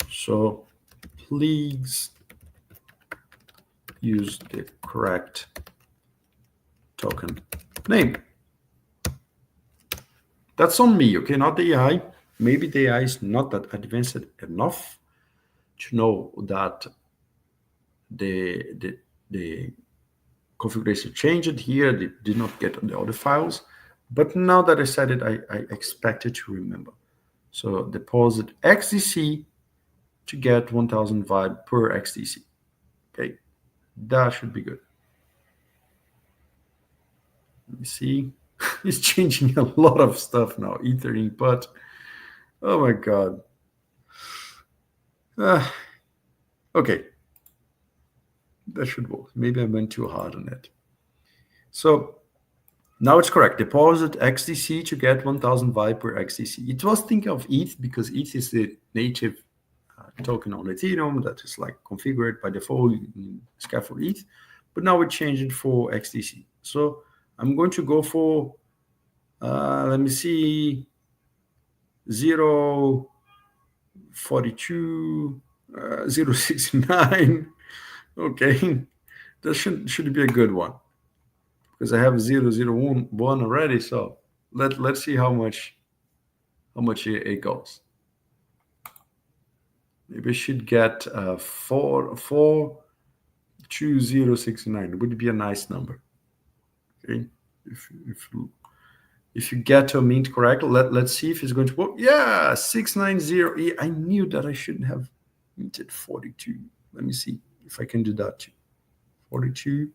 So please use the correct token name. That's on me, okay, not the AI. Maybe the AI is not that advanced enough to know that the configuration changed here. They did not get the other files. But now that I said it, I expected to remember. So deposit XDC to get 1000 vibe per XDC. Okay, that should be good. Let me see. It's changing a lot of stuff now. Ether input. Oh my God. Okay. That should work. Maybe I went too hard on it. So now it's correct. Deposit XDC to get 1000 vibe per XDC. It was thinking of ETH because ETH is the native token on Ethereum that is like configured by default in Scaffold ETH, but now we change it for XDC. So I'm going to go for, let me see, 0.42, 0.69. Okay, that should be a good one, because I have 0.001 already. So let's see how much it goes. Maybe I should get 4.2069. It would be a nice number. Okay, if you get to a mint correct, let's see if it's going to work. Yeah, 690. I knew that I shouldn't have minted 42. Let me see if I can do that too. 42.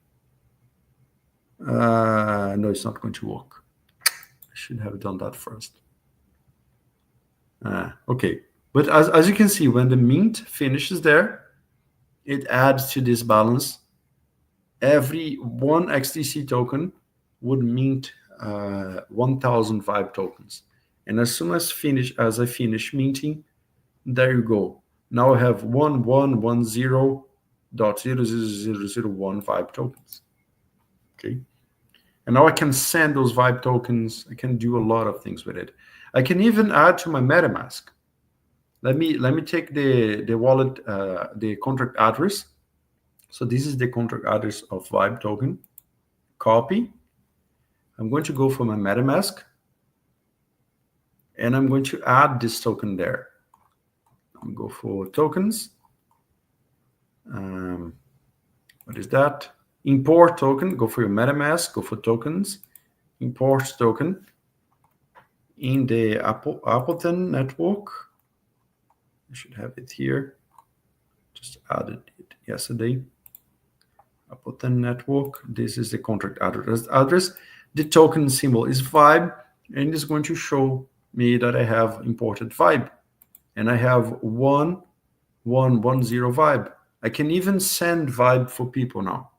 No, it's not going to work. I should have done that first. Okay, but as you can see, when the mint finishes there, it adds to this balance. Every one XDC token would mint 1,000 vibe tokens. And as soon as I finish minting, there you go. Now I have 1110.00001 vibe tokens. Okay. And now I can send those vibe tokens. I can do a lot of things with it. I can even add to my MetaMask. Let me take the wallet, the contract address. So this is the contract address of vibe token. Copy. I'm going to go for my MetaMask, and I'm going to add this token there. I'm going to go for tokens. What is that? Import token. Go for your MetaMask. Go for tokens. Import token in the Appleton network. I should have it here. Just added it yesterday. Appleton network. This is the contract address. The token symbol is vibe, and it's going to show me that I have imported vibe, and I have 1110 vibe. I can even send vibe for people now.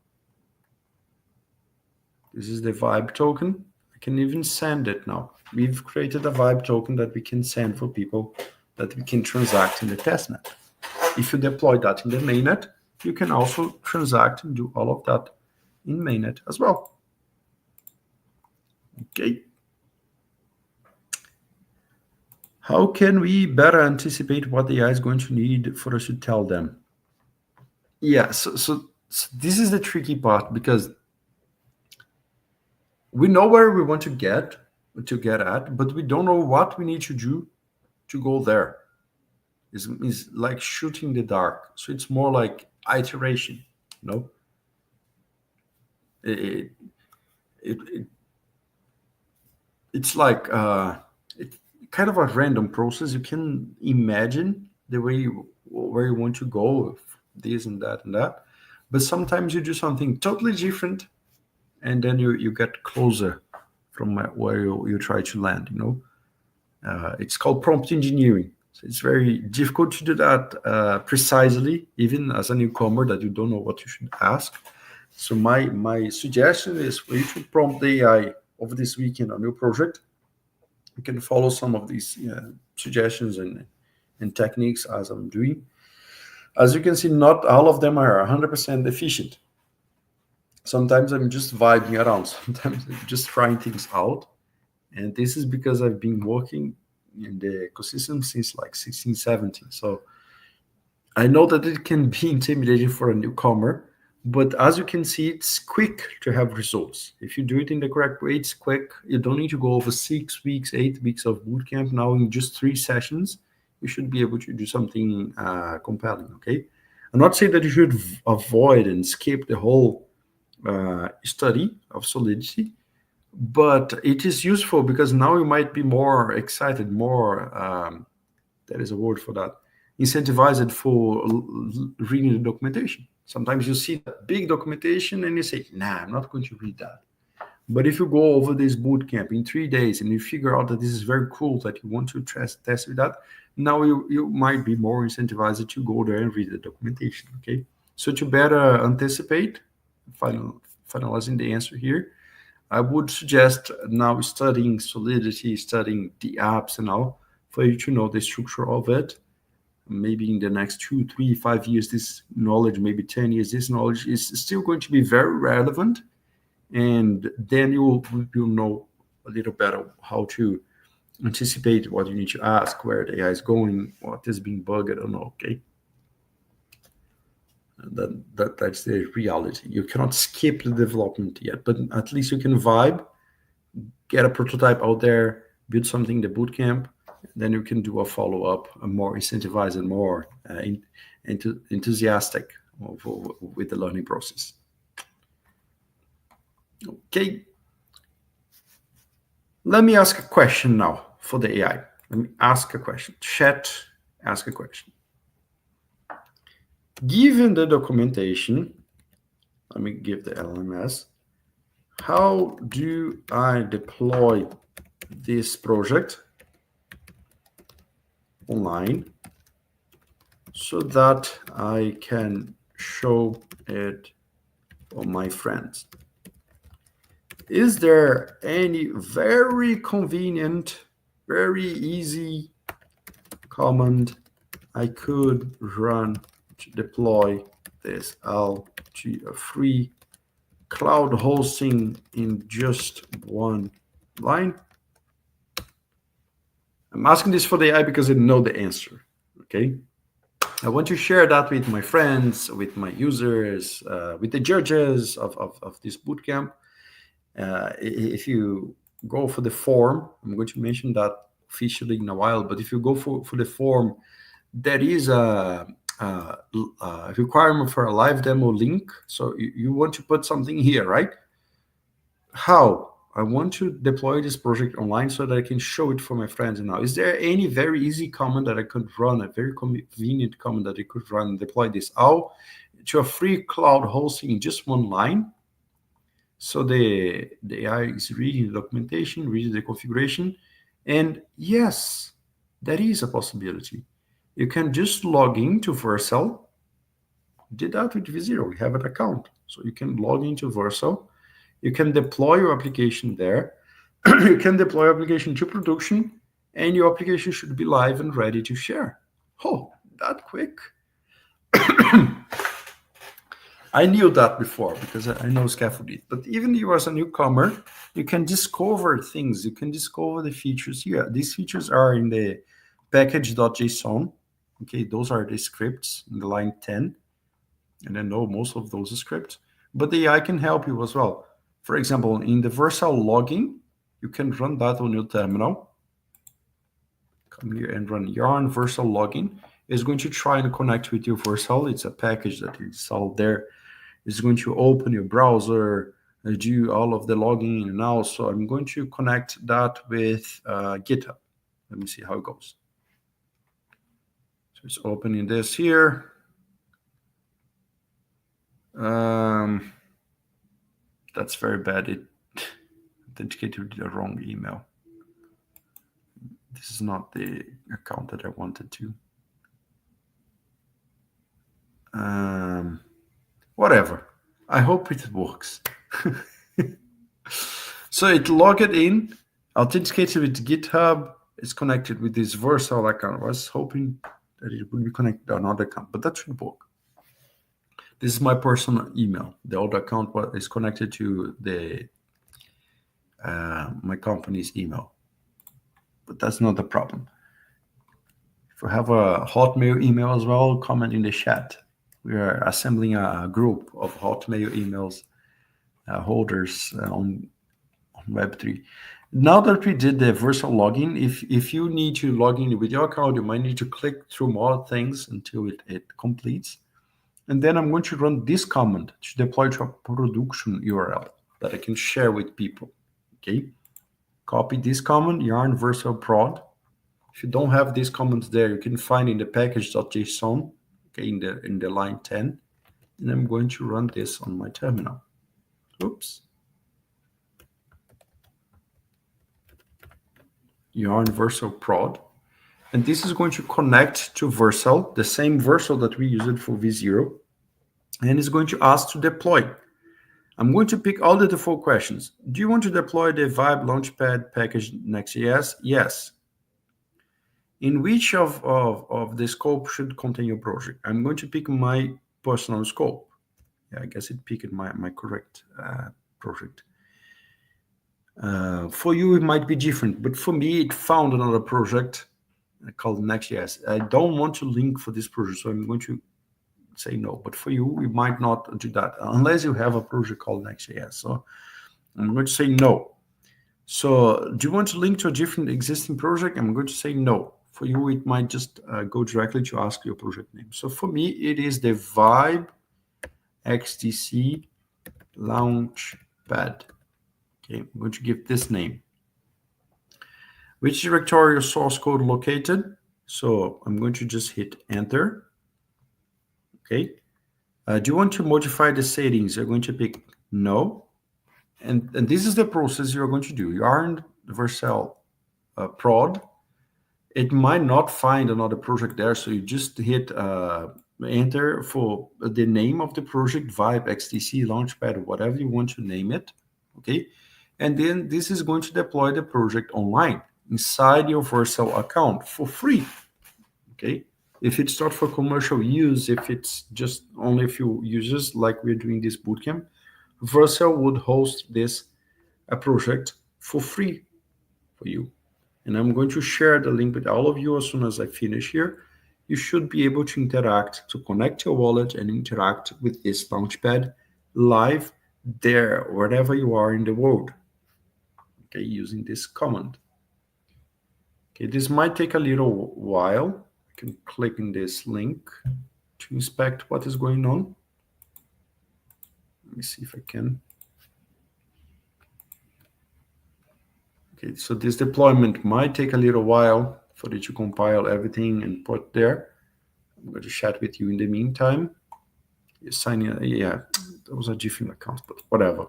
This is the vibe token. I can even send it now. We've created a vibe token that we can send for people that we can transact in the testnet. If you deploy that in the mainnet, you can also transact and do all of that in mainnet as well. Okay. How can we better anticipate what the AI is going to need for us to tell them? Yeah, so this is the tricky part, because we know where we want to get at, but we don't know what we need to do to go there. It's like shooting in the dark. So it's more like iteration, you know? It's like kind of a random process. You can imagine the way where you want to go, this and that and that, but sometimes you do something totally different, and then you get closer from where you try to land. You know, it's called prompt engineering. So it's very difficult to do that precisely, even as a newcomer that you don't know what you should ask. So my suggestion is for you to prompt the AI over this weekend on your project. You can follow some of these suggestions and techniques as I'm doing. As you can see, not all of them are 100% efficient. Sometimes I'm just vibing around. Sometimes I'm just trying things out. And this is because I've been working in the ecosystem since like 16, 17. So I know that it can be intimidating for a newcomer, but as you can see, it's quick to have results. If you do it in the correct way, it's quick. You don't need to go over 6 weeks, 8 weeks of bootcamp. Now in just 3 sessions, you should be able to do something compelling, okay? I'm not saying that you should avoid and skip the whole study of Solidity, but it is useful because now you might be more excited, more, there is a word for that, incentivized for reading the documentation. Sometimes you see that big documentation and you say, nah, I'm not going to read that. But if you go over this bootcamp in 3 days and you figure out that this is very cool, that you want to test with that, now you might be more incentivized to go there and read the documentation, okay? So to better anticipate, finalizing the answer here, I would suggest now studying Solidity, studying the apps and all, for you to know the structure of it. maybe in the next 2, 3, 5 years, this knowledge, maybe 10 years, this knowledge is still going to be very relevant. And then you'll know a little better how to anticipate what you need to ask, where the AI is going, what is being bugged or not, okay? That's the reality. You cannot skip the development yet, but at least you can vibe, get a prototype out there, build something in the bootcamp, then you can do a follow-up, a more incentivized and more enthusiastic with the learning process. Okay. Let me ask a question now for the AI. Let me ask a question. Chat, ask a question. Given the documentation, let me give the LMS, how do I deploy this project online so that I can show it on my friends? Is there any very convenient, very easy command I could run to deploy this out to a free cloud hosting in just one line? I'm asking this for the AI because I know the answer, okay? I want to share that with my friends, with my users, with the judges of this bootcamp. If you go for the form, I'm going to mention that officially in a while, but if you go for the form, there is a requirement for a live demo link. So you want to put something here, right? How? I want to deploy this project online so that I can show it for my friends now. Is there any very easy command that I could run, a very convenient command that I could run and deploy this out to a free cloud hosting in just one line? So the AI is reading the documentation, reading the configuration, and yes, that is a possibility. You can just log into Vercel. Did that with V0, we have an account. So you can log into Vercel. You can deploy your application there. You can deploy your application to production, and your application should be live and ready to share. Oh, that quick. I knew that before because I know Scaffolding. But even you as a newcomer, you can discover things. You can discover the features here. These features are in the package.json. Okay, those are the scripts in the line 10. And I know most of those scripts. But the AI can help you as well. For example, in the Vercel login, you can run that on your terminal. Come here and run yarn Vercel login. It's going to try and connect with your Vercel. It's a package that you installed there. It's going to open your browser, do all of the logging and out. So I'm going to connect that with GitHub. Let me see how it goes. So it's opening this here. That's very bad. It authenticated with the wrong email. This is not the account that I wanted to. Whatever. I hope it works. So it logged in, authenticated with GitHub. It's connected with this Vercel account. I was hoping that it would be connected to another account, but that should work. This is my personal email. The old account is connected to the my company's email, but that's not the problem. If you have a Hotmail email as well, comment in the chat. We are assembling a group of Hotmail emails holders on Web3. Now that we did the Vercel login, if you need to log in with your account, you might need to click through more things until it completes. And then I'm going to run this command to deploy to a production URL that I can share with people. Okay, copy this command, yarn Vercel prod. If you don't have these commands there, you can find in the package.json, okay, in the line 10. And I'm going to run this on my terminal. Oops. Yarn Vercel prod. And this is going to connect to Vercel, the same Vercel that we used for V0. And it's going to ask to deploy. I'm going to pick all the default questions. Do you want to deploy the Vibe Launchpad package Next.js? Yes. in which of the scope should contain your project? I'm going to pick my personal scope. Yeah, I guess it picked my correct project. For you, it might be different, but for me, it found another project called Next.js. I don't want to link for this project, so I'm going to say no. But for you, we might not do that unless you have a project called Next.js. So I'm going to say no. So do you want to link to a different existing project? I'm going to say no. For you, it might just go directly to ask your project name. So for me, it is the Vibe XDC Launchpad. Okay, I'm going to give this name. Which directory is source code located? So I'm going to just hit enter. Okay. Do you want to modify the settings? You're going to pick no. And this is the process you're going to do. You are in Vercel prod. It might not find another project there, so you just hit enter for the name of the project, Vibe, XDC, Launchpad, whatever you want to name it. Okay. And then this is going to deploy the project online inside your Vercel account for free. Okay. If it's not for commercial use, if it's just only a few users, like we're doing this bootcamp, Vercel would host this project for free for you. And I'm going to share the link with all of you as soon as I finish here. You should be able to interact, to connect your wallet and interact with this Launchpad live there, wherever you are in the world. Okay, using this command. Okay, this might take a little while. I can click in this link to inspect what is going on. Let me see if I can. Okay, so this deployment might take a little while for it to compile everything and put there. I'm going to chat with you in the meantime. You sign in, yeah, those are different accounts, but whatever.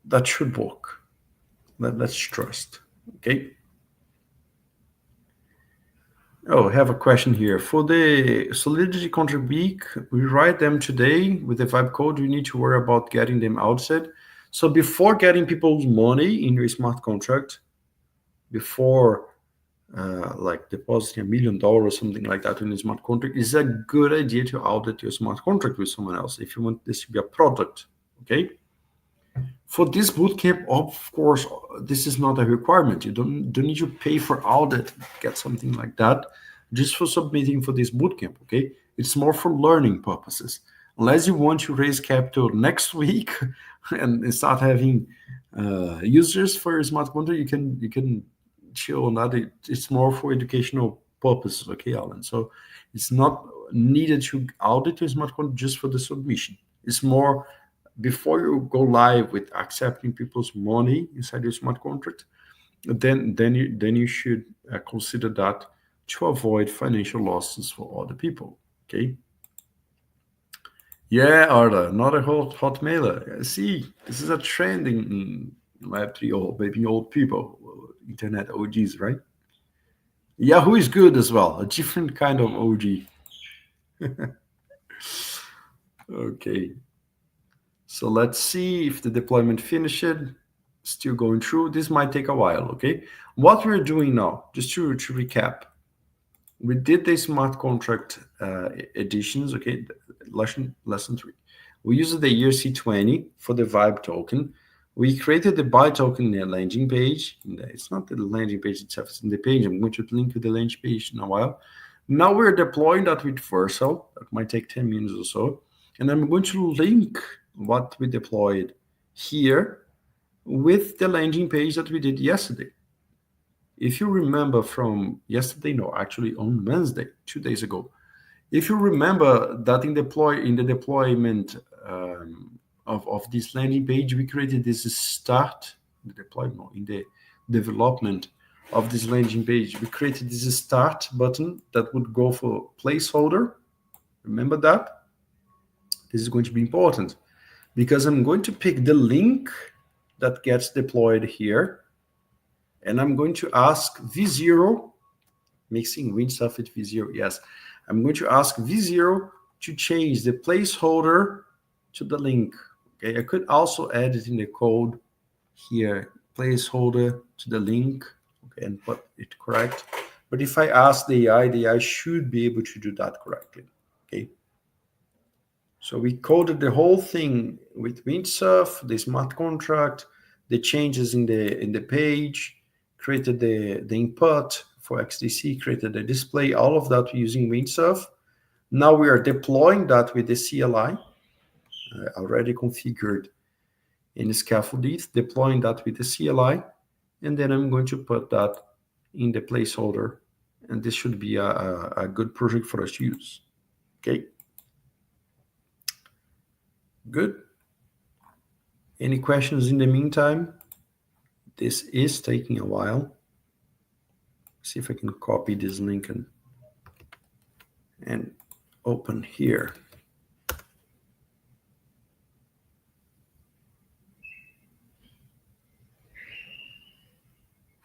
That should work. Let's trust. Okay. Oh, I have a question here. For the Solidity contract week, we write them today with the Vibe code. You need to worry about getting them outside. So before getting people's money in your smart contract, before like depositing $1 million or something like that in a smart contract, is a good idea to audit your smart contract with someone else if you want this to be a product. Okay. For this bootcamp, of course, this is not a requirement. You don't need to pay for audit, get something like that, just for submitting for this bootcamp, okay? It's more for learning purposes. Unless you want to raise capital next week and start having users for your smart contract, you can chill on that. It's more for educational purposes, okay, Alan? So it's not needed to audit your smart contract just for the submission. It's more before you go live with accepting people's money inside your smart contract, then you should consider that to avoid financial losses for other people. Okay. Yeah, Arda, not a hot mailer. See, this is a trend in Web3 or maybe old people, internet OGs, right? Yahoo is good as well, a different kind of OG. Okay. So let's see if the deployment finished. Still going through. This might take a while, okay? What we're doing now, just to recap, we did the smart contract editions, okay? Lesson 3. We used the ERC20 for the Vibe token. We created the buy token in the landing page. It's not the landing page itself, it's in the page. I'm going to link to the landing page in a while. Now we're deploying that with Vercel. That might take 10 minutes or so. And I'm going to link what we deployed here with the landing page that we did yesterday. If you remember from yesterday, no, actually on Wednesday, 2 days ago, if you remember that in the deployment of this landing page, we created this start, in the development of this landing page, we created this start button that would go for placeholder. Remember that? This is going to be important because I'm going to pick the link that gets deployed here, and I'm going to ask V0, mixing Win stuff with V0, yes. I'm going to ask V0 to change the placeholder to the link. Okay, I could also add it in the code here, placeholder to the link. okay, and put it correct. But if I ask the AI should be able to do that correctly, okay? So we coded the whole thing with Windsurf, the smart contract, the changes in the page, created the input for XDC, created the display, all of that using Windsurf. Now we are deploying that with the CLI, already configured in Scaffold ETH, deploying that with the CLI, and then I'm going to put that in the placeholder, and this should be a good project for us to use. Okay. Good. Any questions in the meantime? This is taking a while. See if I can copy this link and open here.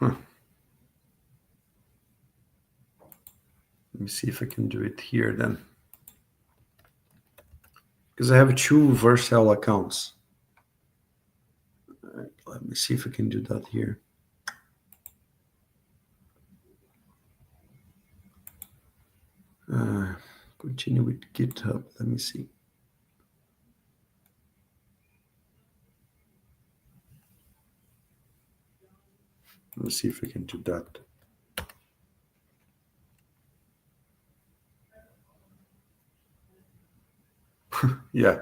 Let me see if I can do it here then. Because I have 2 Vercel accounts. Right, let me see if I can do that here. Continue with GitHub. Let me see. Let's see if I can do that. Yeah,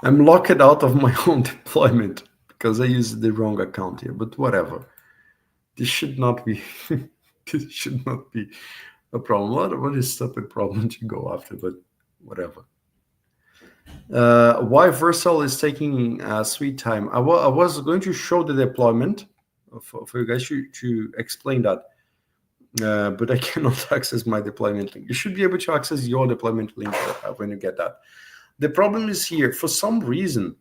I'm locked out of my own deployment because I used the wrong account here, but whatever. This should not be this should not be a problem. What is stupid problem to go after, but whatever. Why Vercel is taking sweet time. I was going to show the deployment for you guys to explain that, but I cannot access my deployment link. You should be able to access your deployment link when you get that. The problem is here, for some reason,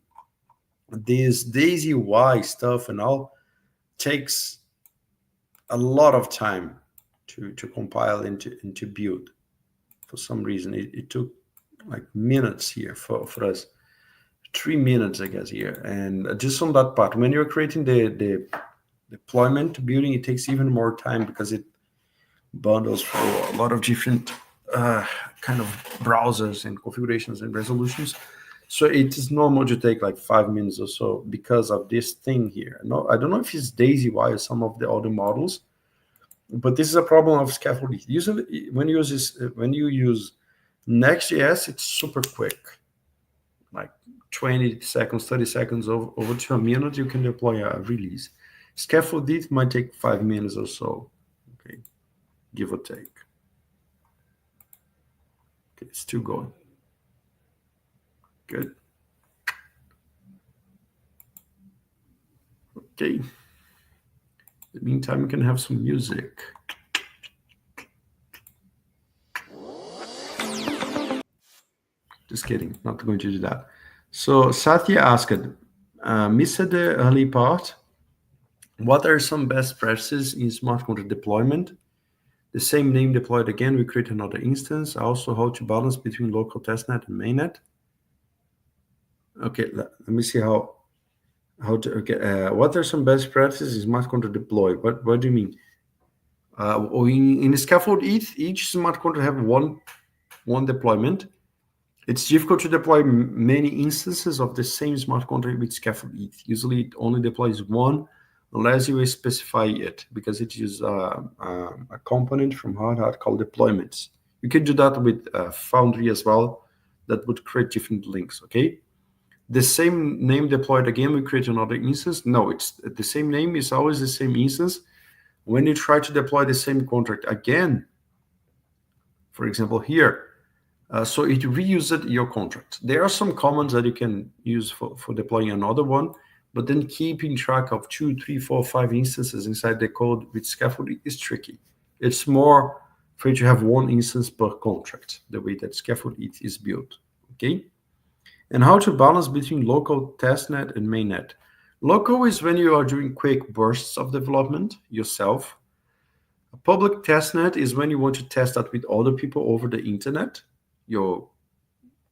this Daisy UI stuff and all takes a lot of time to compile and to build. For some reason, it took like minutes here for us. 3 minutes, I guess, here. And just on that part, when you're creating the deployment building, it takes even more time because it bundles for a lot of different kind of browsers and configurations and resolutions. So it is normal to take like 5 minutes or so because of this thing here. No, I don't know if it's Daisy UI or some of the other models, but this is a problem of Scaffold. Usually, when you use Next.js, it's super quick, like 20 seconds, 30 seconds, over to a minute, you can deploy a release. Scaffold might take 5 minutes or so, okay, give or take. Okay, it's still going. Good. Okay. In the meantime, we can have some music. Just kidding, not going to do that. So Satya asked, missed the early part. What are some best practices in smart contract deployment? The same name deployed again, we create another instance. Also, how to balance between local testnet and mainnet. Okay, let me see how to. Okay, what are some best practices in smart contract deploy? What do you mean? In Scaffold ETH, each smart contract have one deployment. It's difficult to deploy many instances of the same smart contract with Scaffold ETH. Usually, it only deploys one, unless you specify it, because it is a component from Hard Hat called deployments. You can do that with Foundry as well. That would create different links, okay? The same name deployed again, we create another instance. No, it's the same name is always the same instance. When you try to deploy the same contract again, for example, here, so it reused your contract. There are some commands that you can use for deploying another one, but then keeping track of 2, 3, 4, 5 instances inside the code with Scaffold is tricky. It's more for you to have one instance per contract, the way that Scaffold is built, okay? And how to balance between local testnet and mainnet. Local is when you are doing quick bursts of development yourself. A public testnet is when you want to test that with other people over the internet, your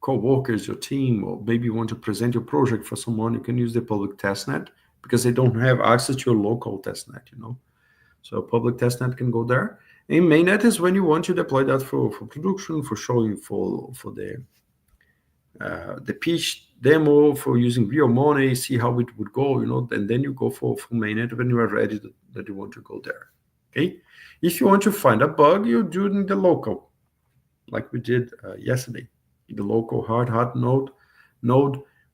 co-workers, your team, or maybe you want to present your project for someone, you can use the public testnet because they don't have access to your local testnet, So public testnet can go there. And mainnet is when you want to deploy that for production, for showing for the pitch demo, for using real money, see how it would go, and then you go for mainnet when you are ready that you want to go there. Okay. If you want to find a bug, you do it in the local, like we did yesterday, in the local hard hat node,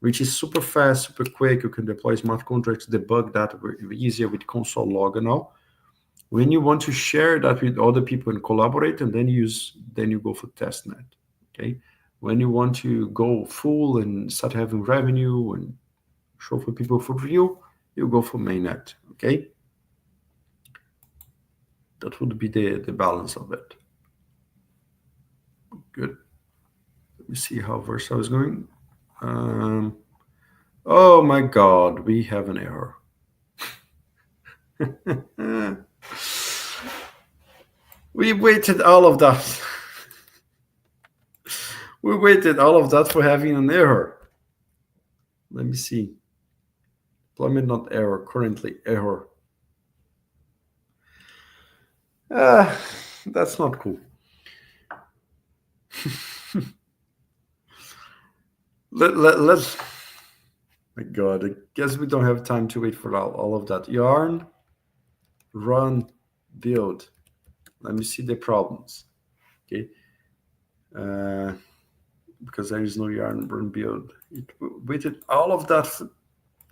which is super fast, super quick. You can deploy smart contracts, debug that very easier with console log and all. When you want to share that with other people and collaborate, and then you go for testnet. Okay. When you want to go full and start having revenue and show for people for real, you go for mainnet. Okay. That would be the balance of it. Good. Let me see how Versa is going. Oh my God, we have an error. We waited all of that. We waited all of that for having an error. Let me see. Deployment not error, currently error. That's not cool. Let's. My God, I guess we don't have time to wait for all of that. Yarn, run, build. Let me see the problems. Okay. Because there is no yarn, run, build. It waited all of that for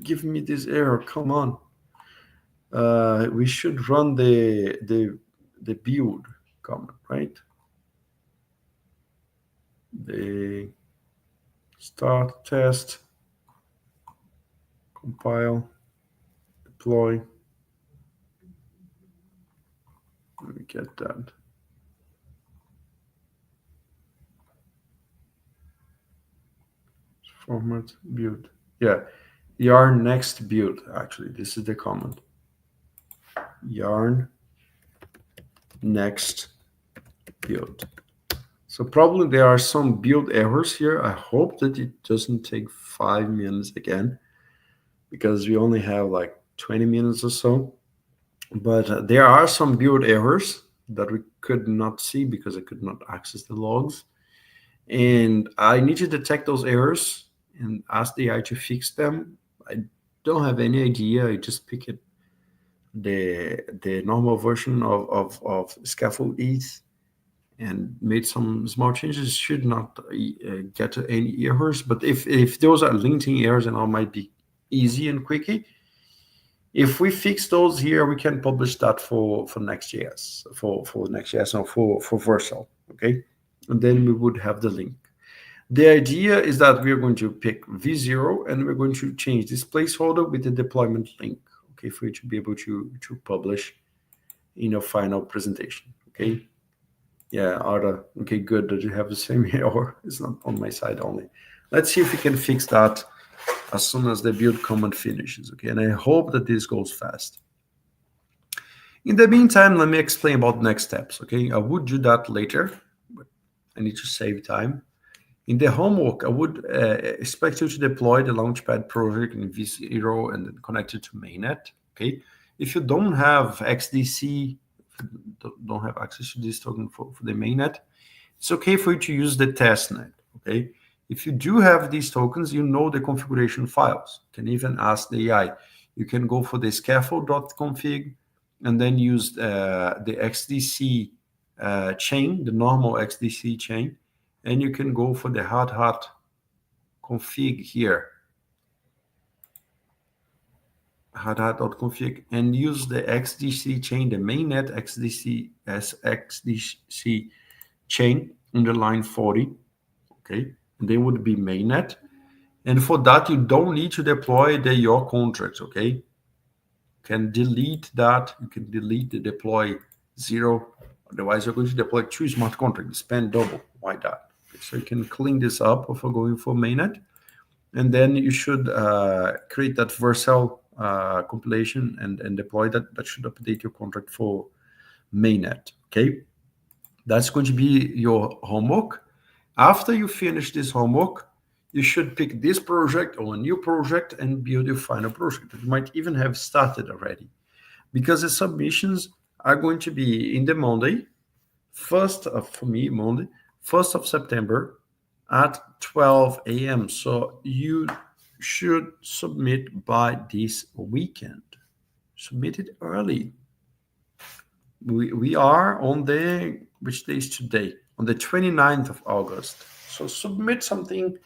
giving me this error. Come on. We should run the build command, right? The start, test, compile, deploy. Let me get that. Format, build. Yeah, yarn next build. Actually, this is the command. Yarn next build. So probably there are some build errors here. I hope that it doesn't take 5 minutes again, because we only have like 20 minutes or so. But there are some build errors that we could not see because I could not access the logs. And I need to detect those errors and ask the AI to fix them. I don't have any idea. I just pick it the normal version of scaffold ETH and made some small changes. Should not get to any errors. But if those are linting errors, and all might be easy and quickly. If we fix those here, we can publish that for Next.js, for Next.js or for Vercel, okay? And then we would have the link. The idea is that we're going to pick V0 and we're going to change this placeholder with the deployment link, okay, for you to be able to publish in your final presentation, okay? Yeah, Arda, okay, good that you have the same error. It's not on my side only. Let's see if we can fix that as soon as the build command finishes, okay? And I hope that this goes fast. In the meantime, let me explain about next steps, okay? I would do that later, but I need to save time. In the homework, I would expect you to deploy the Launchpad project in V0 and then connect it to mainnet, okay? If you don't have XDC, don't have access to this token for the mainnet, it's okay for you to use the testnet, okay? If you do have these tokens, you know the configuration files. You can even ask the AI. You can go for the scaffold.config and then use the XDC chain, the normal XDC chain, and you can go for the hard hat config here, hardhat.config, and use the XDC chain, the mainnet XDC as XDC chain under line 40, okay? And they would be mainnet. And for that, you don't need to deploy your contracts, okay? You can delete that. You can delete the deploy 0. Otherwise, you're going to deploy 2 smart contracts, spend double. Why that? Okay, so you can clean this up before going for mainnet. And then you should create that Vercel compilation and deploy that. That should update your contract for mainnet, okay? That's going to be your homework. After you finish this homework, you should pick this project or a new project and build your final project. You might even have started already, because the submissions are going to be in the Monday, for me, Monday, 1st of September at 12 a.m. So you should submit by this weekend. Submit it early. We are on which day is today? On the 29th of August. So submit something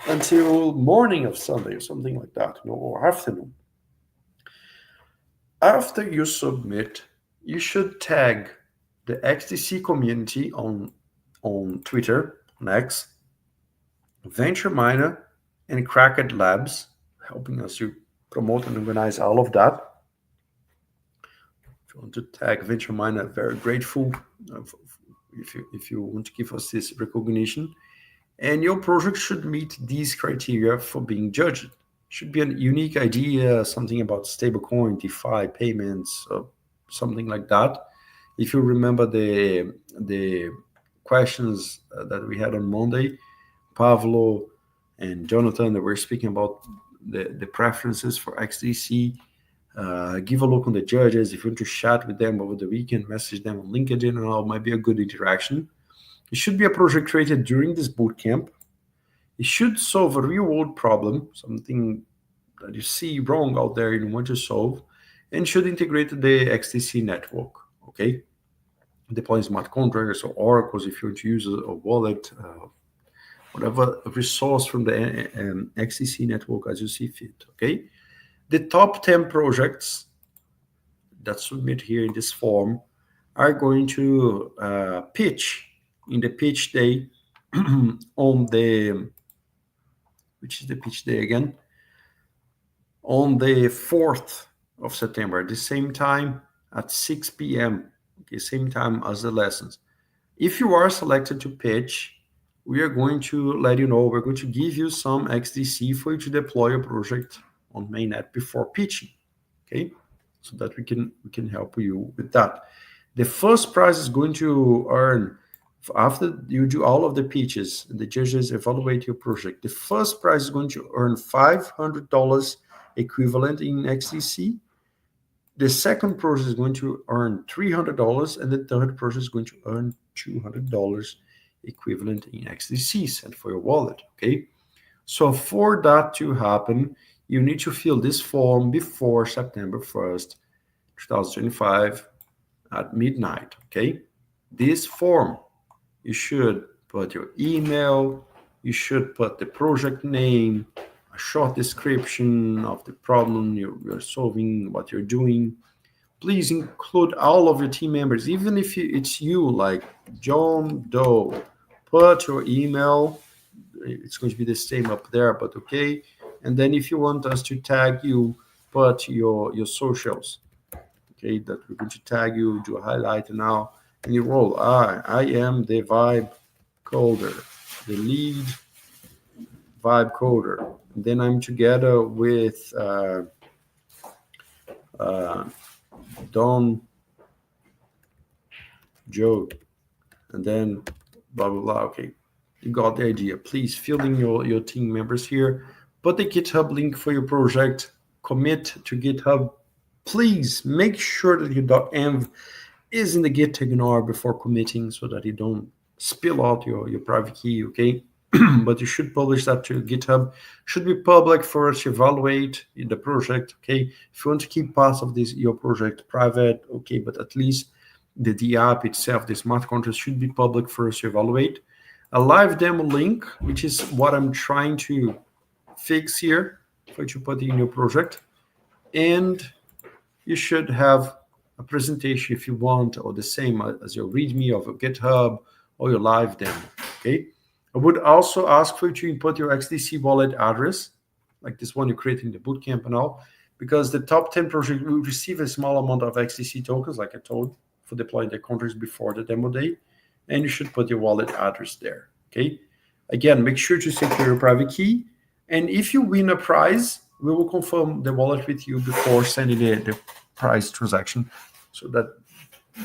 until morning of Sunday or something like that, or afternoon. After you submit, you should tag the XDC community on Twitter, on X, Venture Miner, and Cracked Labs, helping us to promote and organize all of that. If you want to tag Venture Miner, very grateful if you want to give us this recognition. And your project should meet these criteria for being judged. Should be a unique idea, something about stablecoin, DeFi, payments, or something like that. If you remember the questions that we had on Monday, Pavlo and Jonathan, that were speaking about the preferences for XDC. Give a look on the judges. If you want to chat with them over the weekend, message them on LinkedIn and all, might be a good interaction. It should be a project created during this bootcamp. It should solve a real-world problem, something that you see wrong out there and you want to solve, and should integrate the XDC network, okay? Deploy smart contracts or oracles if you want to use a wallet, whatever resource from the XDC network as you see fit, okay? The top 10 projects that submit here in this form are going to pitch in the pitch day on the, which is the pitch day again? On the 4th of September, the same time at 6 p.m., okay, same time as the lessons. If you are selected to pitch, we are going to let you know, we're going to give you some XDC for you to deploy your project on mainnet before pitching, okay? So that we can help you with that. The first prize is going to earn, after you do all of the pitches, the judges evaluate your project, the first prize is going to earn $500 equivalent in XDC. The second project is going to earn $300, and the third project is going to earn $200 equivalent in XDC sent for your wallet, okay? So for that to happen, you need to fill this form before September 1st, 2025 at midnight, okay? This form, you should put your email, you should put the project name, a short description of the problem you're solving, what you're doing. Please include all of your team members, even if it's you, like John Doe. Put your email. It's going to be the same up there, but okay. And then if you want us to tag you, put your socials. Okay, that we're going to tag you, do a highlight now, and you roll. I am the vibe coder, the lead vibe coder. And then I'm together with Don, Joe, and then blah, blah, blah. Okay, you got the idea. Please fill in your team members here. Put the GitHub link for your project. Commit to GitHub. Please make sure that your .env is in the Git ignore before committing so that you don't spill out your private key, okay? But you should publish that to GitHub. Should be public for us to evaluate in the project, okay? If you want to keep parts of your project private, okay, but at least the app itself, the smart contract, should be public for us to evaluate. A live demo link, which is what I'm trying to fix here for you to put in your project. And you should have a presentation if you want, or the same as your README of a GitHub or your live demo, okay? I would also ask for you to input your XDC wallet address, like this one you created in the bootcamp and all, because the top 10 projects will receive a small amount of XDC tokens, like I told, for deploying the contracts before the demo day, and you should put your wallet address there, okay? Again, make sure to secure your private key, and if you win a prize, we will confirm the wallet with you before sending the prize transaction, so that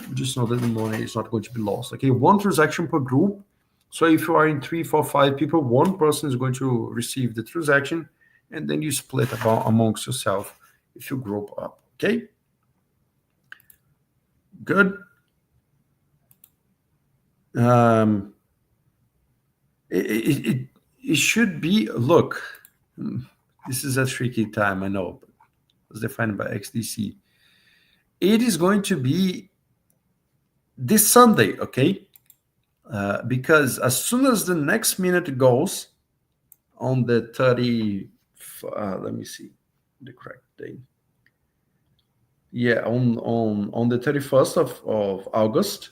you just know that the money is not going to be lost, okay? One transaction per group. So if you are in 3, 4, 5 people, one person is going to receive the transaction, and then you split amongst yourself if you group up, okay? Good. Um, it should be, look, this is a tricky time, I know, but it's defined by XDC. It is going to be this Sunday, okay? Because as soon as the next minute goes on the 30, let me see the correct date. Yeah, on the 31st of August,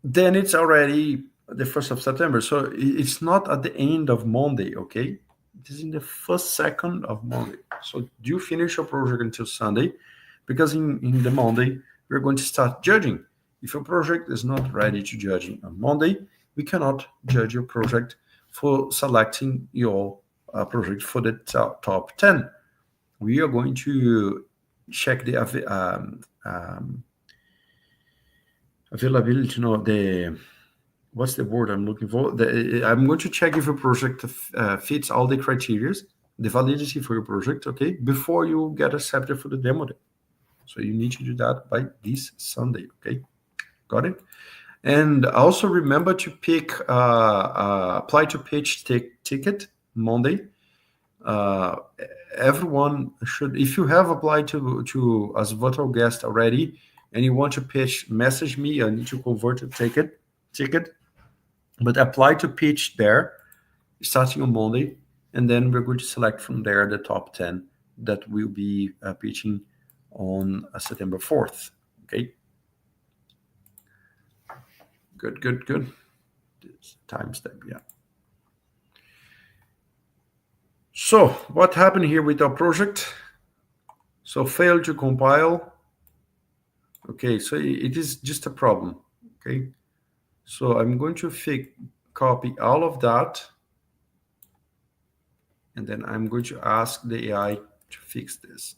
then it's already the 1st of September. So it's not at the end of Monday, okay? It is in the first second of Monday. So do you finish your project until Sunday? Because in the Monday, we're going to start judging. If your project is not ready to judge on Monday, we cannot judge your project for selecting your project for the top 10. We are going to check the availability, what's the word I'm looking for? I'm going to check if your project fits all the criteria, the validity for your project, okay, before you get accepted for the demo day. So you need to do that by this Sunday, okay? Got it? And also remember to pick apply to pitch ticket Monday. Everyone should, if you have applied to as virtual guest already and you want to pitch, message me. I need to convert a ticket, but apply to pitch there starting on Monday, and then we're going to select from there the top 10 that will be pitching on September 4th. Okay. Good. This timestamp, yeah. So what happened here with our project? So failed to compile. Okay, so it is just a problem. Okay, so I'm going to copy all of that, and then I'm going to ask the AI to fix this.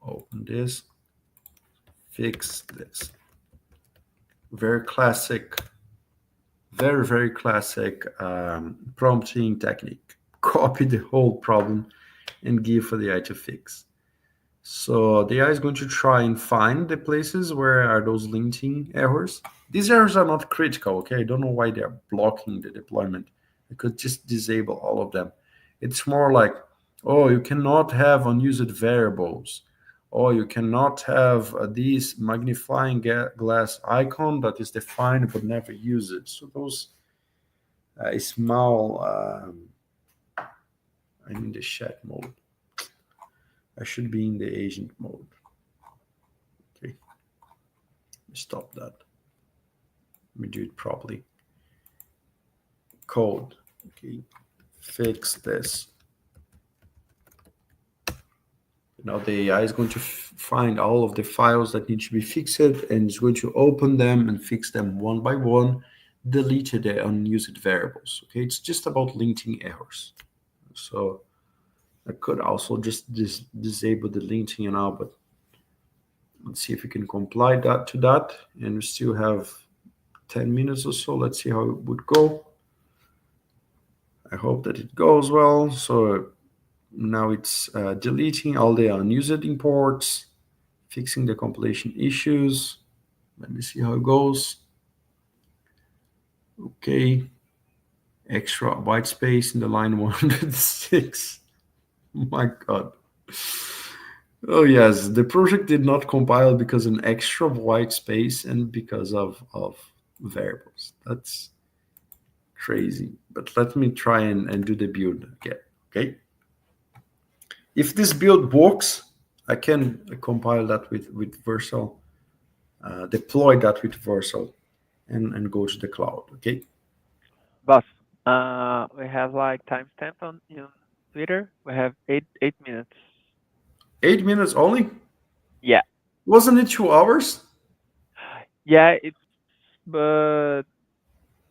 Open this, fix this. Very classic, very classic prompting technique. Copy the whole problem and give for the AI to fix. So the AI is going to try and find the places where are those linting errors. These errors are not critical, okay? I don't know why they're blocking the deployment. I could just disable all of them. It's more like, oh, you cannot have unused variables, or you cannot have this magnifying glass icon that is defined but never use it. So those small, I'm in the chat mode. I should be in the agent mode. Okay, stop that. Let me do it properly. Code. Okay, fix this. Now the AI is going to find all of the files that need to be fixed, and it's going to open them and fix them one by one, delete the unused variables. Okay, it's just about linting errors. So I could also just disable the linting now, but let's see if we can comply that to that, and we still have 10 minutes or so. Let's see how it would go. I hope that it goes well. So now it's deleting all the unused imports, fixing the compilation issues. Let me see how it goes. Okay. Extra white space in the line 106. My God. Oh, yes. The project did not compile because an extra white space and because of variables. That's crazy. But let me try and do the build again. Okay. If this build works, I can compile that with Vercel, deploy that with Vercel, and go to the cloud. Okay. Boss, we have like timestamp on Twitter. We have eight minutes. 8 minutes only? Yeah. Wasn't it 2 hours? Yeah, it's but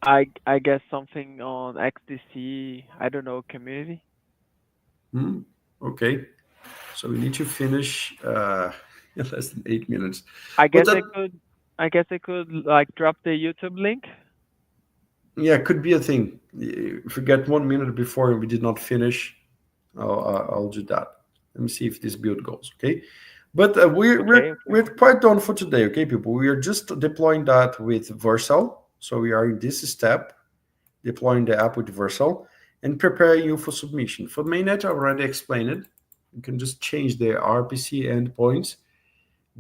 I guess something on XDC, I don't know, community. Okay. So we need to finish in less than 8 minutes. I But guess I guess I could like drop the YouTube link. yeah, could be a thing. If we get 1 minute before we did not finish, I'll do that. Let me see if this build goes. Okay. But we're, Okay, we're okay. we're quite done for today, okay, people. We are just deploying that with Vercel. So we are in this step, deploying the app with Vercel and preparing you for submission. For mainnet, I already explained it. You can just change the RPC endpoints,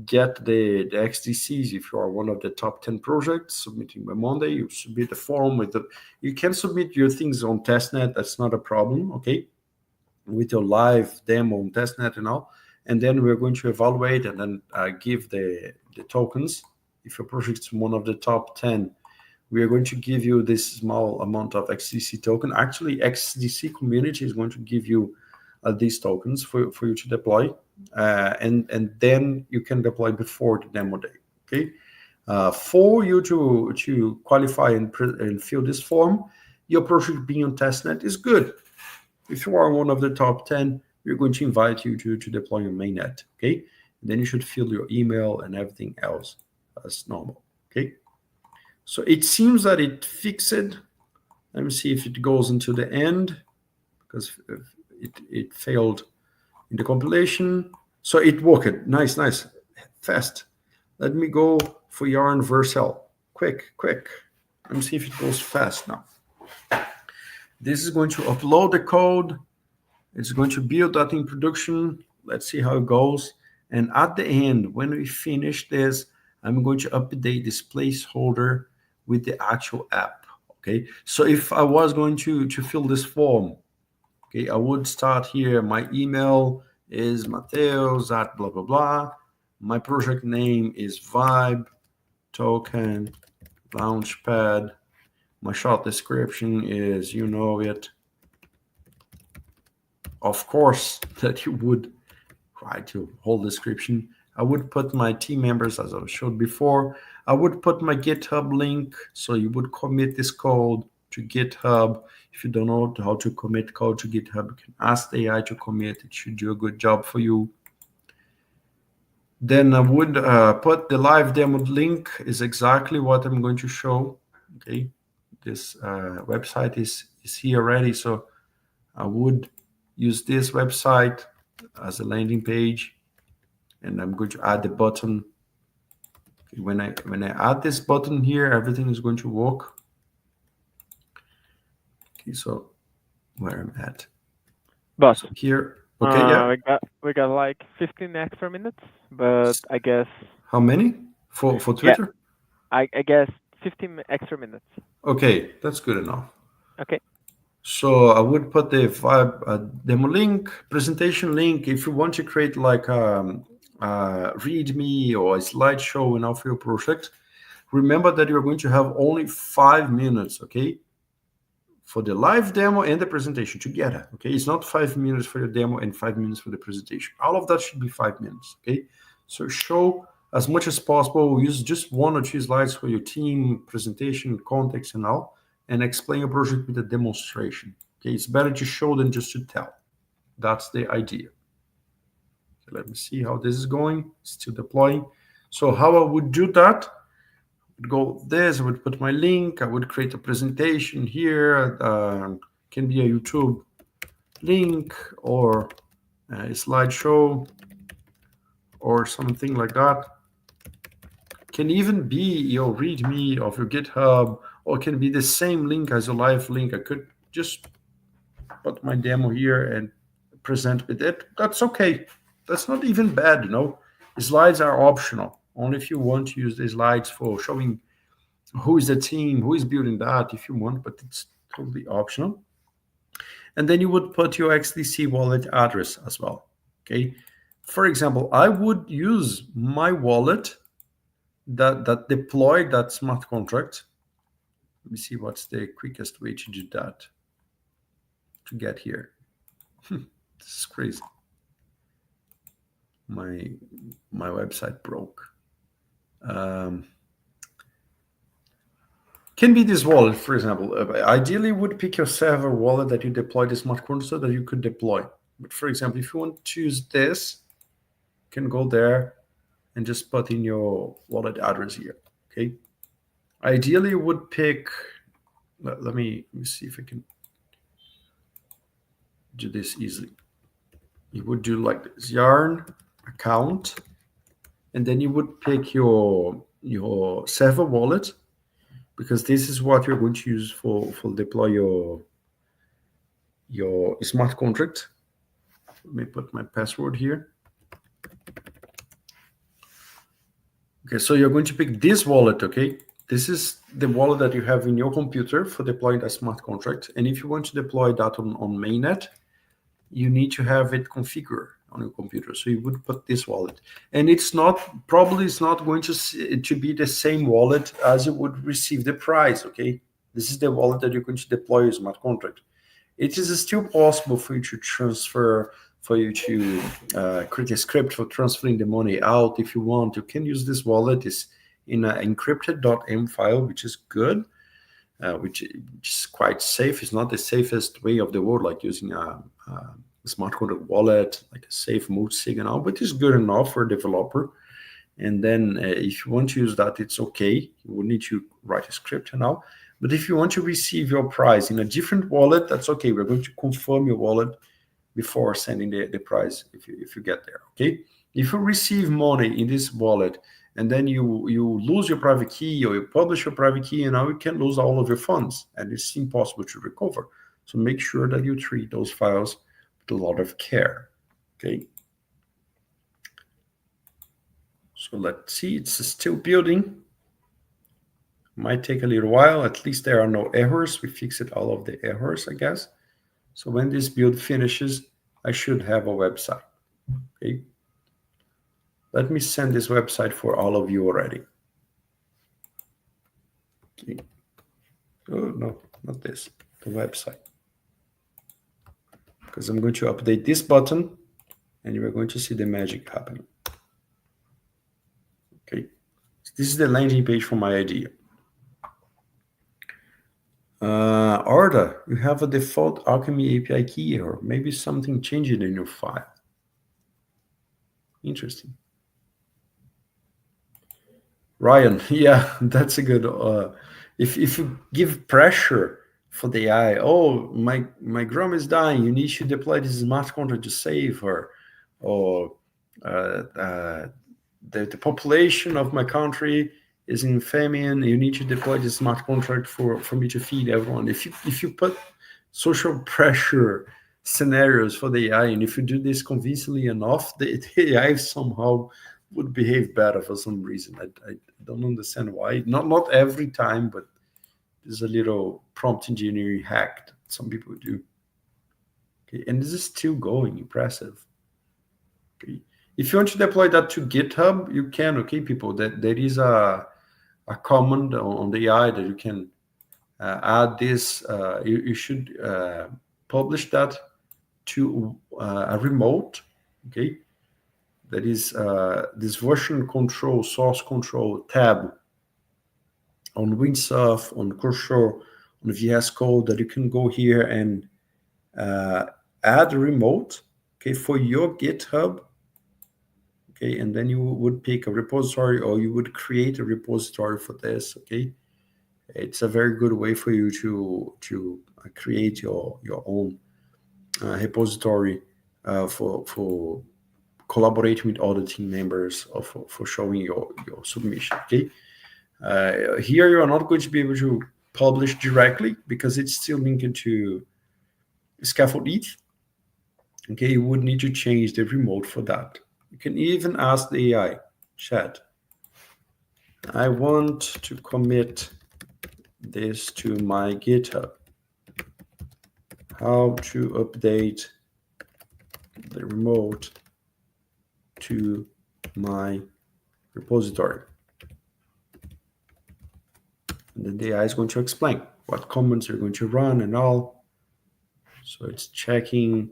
get the XDCs if you are one of the top 10 projects, submitting by Monday. You submit the form with the, you can submit your things on testnet. That's not a problem, okay? With your live demo on testnet and all. And then we're going to evaluate and then give the tokens. If your project is one of the top 10, we are going to give you this small amount of XDC token. Actually, XDC community is going to give you these tokens for you to deploy. And then you can deploy before the demo day. Okay. For you to qualify and fill this form, your project being on testnet is good. If you are one of the top 10, we're going to invite you to deploy your mainnet. Okay. And then you should fill your email and everything else as normal. Okay. So it seems that it fixed it. Let me see if it goes into the end because it failed in the compilation. So it worked. Nice, nice, fast. Let me go for yarn Vercel. Quick, quick. Let me see if it goes fast now. This is going to upload the code. It's going to build that in production. Let's see how it goes. And at the end, when we finish this, I'm going to update this placeholder with the actual app. Okay. So if I was going to fill this form, okay, I would start here. My email is Mateos at blah, blah, blah. My project name is Vibe Token Launchpad. My short description is, you know it. Of course, that you would write your whole description. I would put my team members, as I showed before. I would put my GitHub link, so you would commit this code to GitHub. If you don't know how to commit code to GitHub, you can ask the AI to commit. It should do a good job for you. Then I would put the live demo link is exactly what I'm going to show. Okay, this website is here already, so I would use this website as a landing page, and I'm going to add the button. When I add this button here, everything is going to work. Okay, so where I'm at. Boss, So here, okay, yeah. we got like 15 extra minutes, but I guess How many for yeah, Twitter? I guess 15 extra minutes. Okay, that's good enough. Okay. So I would put the Vibe demo link, presentation link. If you want to create like README or a slideshow in for your project, remember that you're going to have only 5 minutes, okay, for the live demo and the presentation together. Okay, it's not 5 minutes for your demo and 5 minutes for the presentation. All of that should be 5 minutes. Okay, so show as much as possible. Use just 1 or 2 slides for your team presentation, context, and all, and explain your project with a demonstration. Okay, it's better to show than just to tell. That's the idea. Okay, let me see how this is going. Still deploying. So how I would do that? Go this, I would put my link, I would create a presentation here, can be a YouTube link or a slideshow or something like that. Can even be your README of your GitHub, or can be the same link as a live link. I could just put my demo here and present with it. That's okay. That's not even bad, you know. Slides are optional. Only if you want to use the slides for showing who is the team, who is building that if you want, but it's totally optional. And then you would put your XDC wallet address as well. Okay. For example, I would use my wallet that deployed that smart contract. Let me see what's the quickest way to do that to get here. This is crazy. My website broke. Can be this wallet, for example. Ideally, would pick your server wallet that you deploy the smart contract so that you could deploy. But for example, if you want to use this, you can go there and just put in your wallet address here. Okay. Ideally, you would pick. Let me see if I can do this easily. You would do like this yarn account, and then you would pick your server wallet, because this is what you're going to use for deploy your smart contract. Let me put my password here. Okay, so you're going to pick this wallet, okay? This is the wallet that you have in your computer for deploying a smart contract. And if you want to deploy that on mainnet, you need to have it configured on your computer. So you would put this wallet. And it's not, probably it's not going to be the same wallet as you would receive the price, okay? This is the wallet that you're going to deploy your smart contract. It is still possible for you to transfer, for you to create a script for transferring the money out if you want. You can use this wallet. It's in an encrypted.m file, which is good, which is quite safe. It's not the safest way of the world, like using a smart contract wallet, like a safe multi-sig and all, but it's good enough for a developer. And then if you want to use that, it's okay. You will need to write a script and all. But if you want to receive your prize in a different wallet, that's okay. We're going to confirm your wallet before sending the prize if you get there, okay? If you receive money in this wallet and then you lose your private key or you publish your private key, and now you can lose all of your funds, and it's impossible to recover. So make sure that you treat those files with a lot of care, okay? So let's see, it's still building. Might take a little while. At least there are no errors. We fixed all of the errors, I guess. So when this build finishes, I should have a website. Okay. Let me send this website for all of you already. Okay. Oh, no, not this, the website. Because I'm going to update this button and you're going to see the magic happening. Okay. So this is the landing page for my idea. Arda, you have a default Alchemy API key error. Maybe something changed in your file. Interesting. Ryan, yeah, that's a good. If you give pressure for the AI, oh, my Grom is dying. You need to deploy this smart contract to save her, or the population of my country is in famine. You need to deploy this smart contract for me to feed everyone. If you put social pressure scenarios for the AI, and if you do this convincingly enough, the AI somehow would behave better for some reason. I don't understand why. Not every time, but there's a little prompt engineering hack that some people do. Okay, and this is still going. Impressive. Okay. If you want to deploy that to GitHub, you can. Okay, people. That there is a command on the AI that you can add this. You should publish that to a remote. Okay, that is this version control, source control tab on Windsurf, on Cursor, on VS Code, that you can go here and add a remote, okay, for your GitHub, okay, and then you would pick a repository, or you would create a repository for this, okay. It's a very good way for you to create your own repository for collaborating with other team members, or for showing your submission, okay. Here you are not going to be able to publish directly because it's still linked to scaffold ETH. Okay, you would need to change the remote for that. You can even ask the AI chat, I want to commit this to my GitHub. How to update the remote to my repository. And then the AI is going to explain what commands you're going to run and all. So it's checking.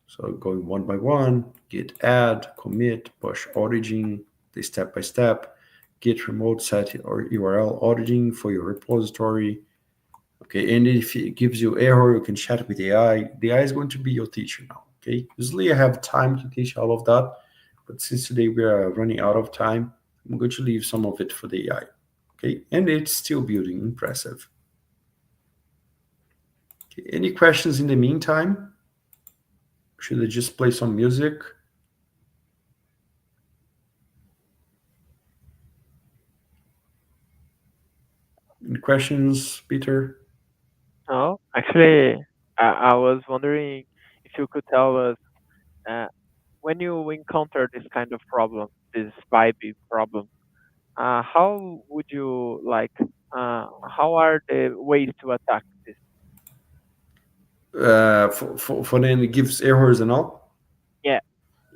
So going one by one, git add, commit, push origin, the step by step, git remote set or URL auditing for your repository. Okay, and if it gives you error, you can chat with the AI. The AI is going to be your teacher now. Okay, usually I have time to teach all of that, but since today we are running out of time, I'm going to leave some of it for the AI. Okay, and it's still building. Impressive. Okay, any questions in the meantime? Should I just play some music? Any questions, Peter? No, actually, I was wondering if you could tell us uh, when you encounter this kind of problem, this vibe problem, how would you like? How are the ways to attack this? For then it gives errors and all. Yeah,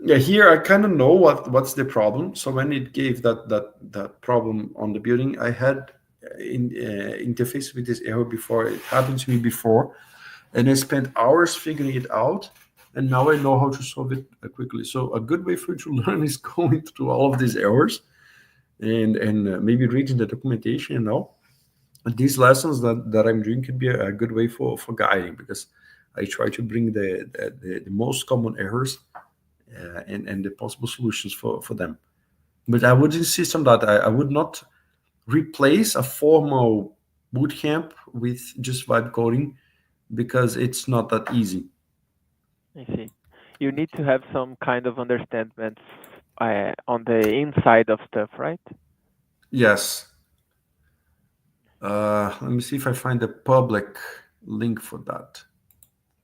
Yeah, here I kind of know what's the problem. So when it gave that problem on the building, I had in interface with this error before. It happened to me before, and I spent hours figuring it out, and now I know how to solve it quickly. So a good way for you to learn is going through all of these errors and maybe reading the documentation and all. And these lessons that I'm doing could be a good way for guiding, because I try to bring the most common errors and the possible solutions for them. But I would insist on that. I would not replace a formal bootcamp with just vibe coding, because it's not that easy. I see. You need to have some kind of understanding on the inside of stuff, right? Yes. Let me see if I find a public link for that.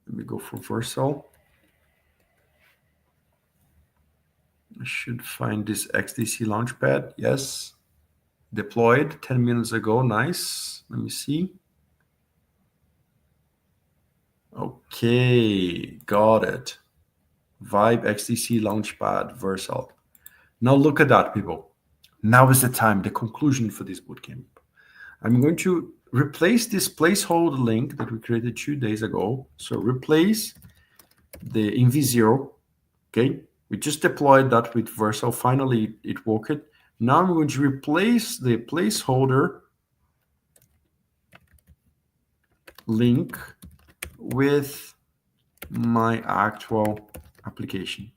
Let me go for Versal. I should find this XDC Launchpad. Yes. Deployed 10 minutes ago. Nice. Let me see. Okay. Got it. Vibe XDC Launchpad Versal. Now look at that, people. Now is the time, the conclusion for this bootcamp. I'm going to replace this placeholder link that we created 2 days ago. So replace the in V0. Okay, we just deployed that with Vercel. Finally, it worked. Now I'm going to replace the placeholder link with my actual application.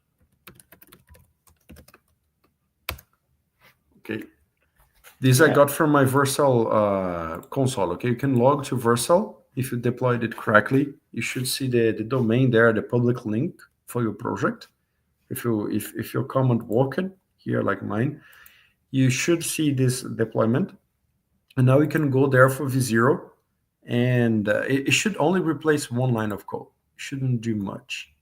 Okay, this I Yeah. got from my Vercel console. Okay, you can log to Vercel. If you deployed it correctly, you should see the domain there, the public link for your project. If your command worked here like mine, you should see this deployment. And now you can go there for V0, and it should only replace one line of code. It shouldn't do much.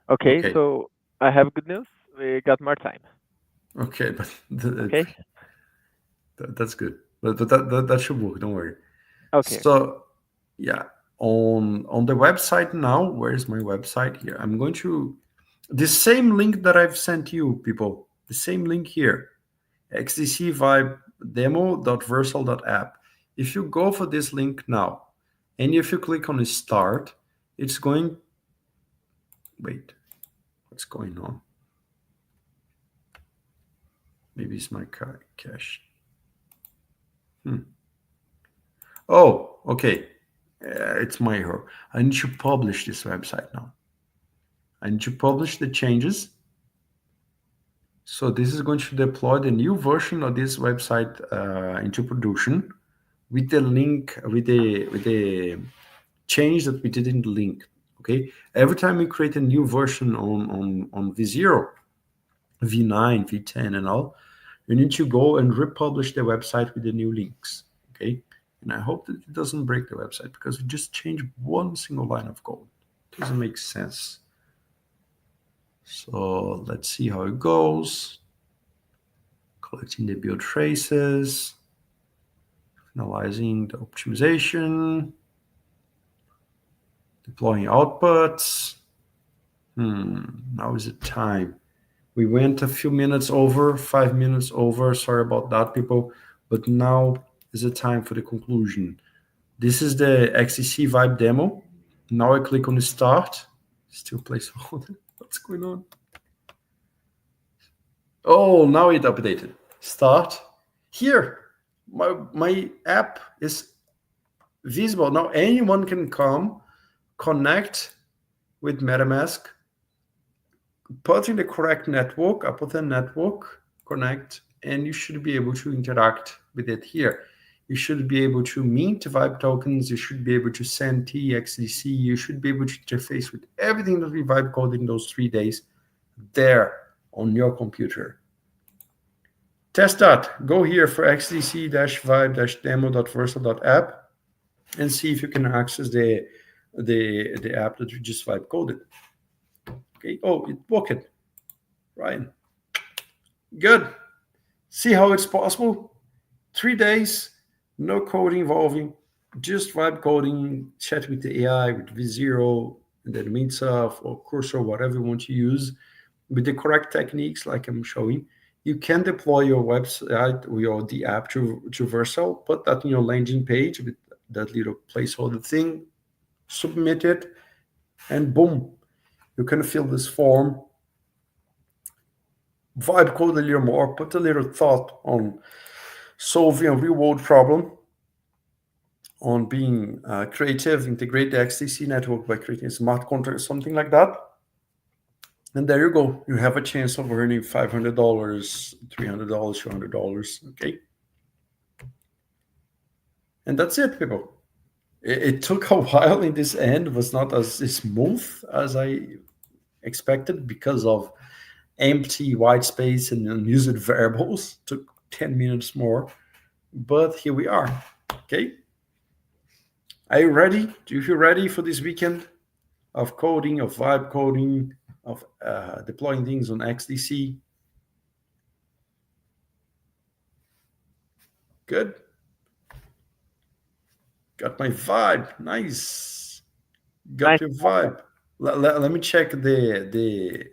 Okay, Okay, so I have good news. We got more time. okay, but Okay. that's good. But that should work. Don't worry. Okay. Okay. So yeah, on the website now. Where's my website here? I'm going to the same link that I've sent you, people. The same link here. XDC Vibe demo.versal.app. If you go for this link now, and if you click on start, it's going. Wait, what's going on? Maybe it's my cache. Oh, okay. It's my error. I need to publish this website now. I need to publish the changes. So this is going to deploy the new version of this website into production with the link with the change that we did in the link. Okay. Every time we create a new version on V0, V9, V10, and all, you need to go and republish the website with the new links. Okay. And I hope that it doesn't break the website, because we just changed one single line of code. It doesn't make sense. So let's see how it goes. Collecting the build traces, finalizing the optimization, deploying outputs. Now is the time. We went a few minutes over, 5 minutes over. Sorry about that, people. But now is the time for the conclusion. This is the XDC Vibe demo. Now I click on the start. Still placeholder. What's going on? Oh, now it updated. Start. Here, my app is visible. Now anyone can come, connect with MetaMask, put in the correct network, I put a network, connect, and you should be able to interact with it here. You should be able to mint Vibe tokens. You should be able to send TXDC. You should be able to interface with everything that we Vibe coded in those 3 days there on your computer. Test that. Go here for xdc-vibe-demo.versa.app and see if you can access the app that you just vibe coded. Okay. Oh, it worked. Ryan. Good. See how it's possible? 3 days, no coding involving, just vibe coding, chat with the AI, with V0, and then Mintsurf or Cursor, whatever you want to use, with the correct techniques like I'm showing. You can deploy your website or the app to Vercel, put that on your landing page with that little placeholder thing, submit it, and boom, you can fill this form, vibe code a little more, put a little thought on solving a real world problem, on being creative, integrate the XDC network by creating a smart contract, something like that. And there you go. You have a chance of earning $500, $300, $200. Okay. And that's it, people. It took a while in this end. It was not as smooth as I expected because of empty white space and unused variables. It took 10 minutes more. But here we are. Okay. Are you ready? Do you feel ready for this weekend of coding, of vibe coding, of deploying things on XDC? Good. Got my vibe. Nice. Nice. Got your vibe. Let me check the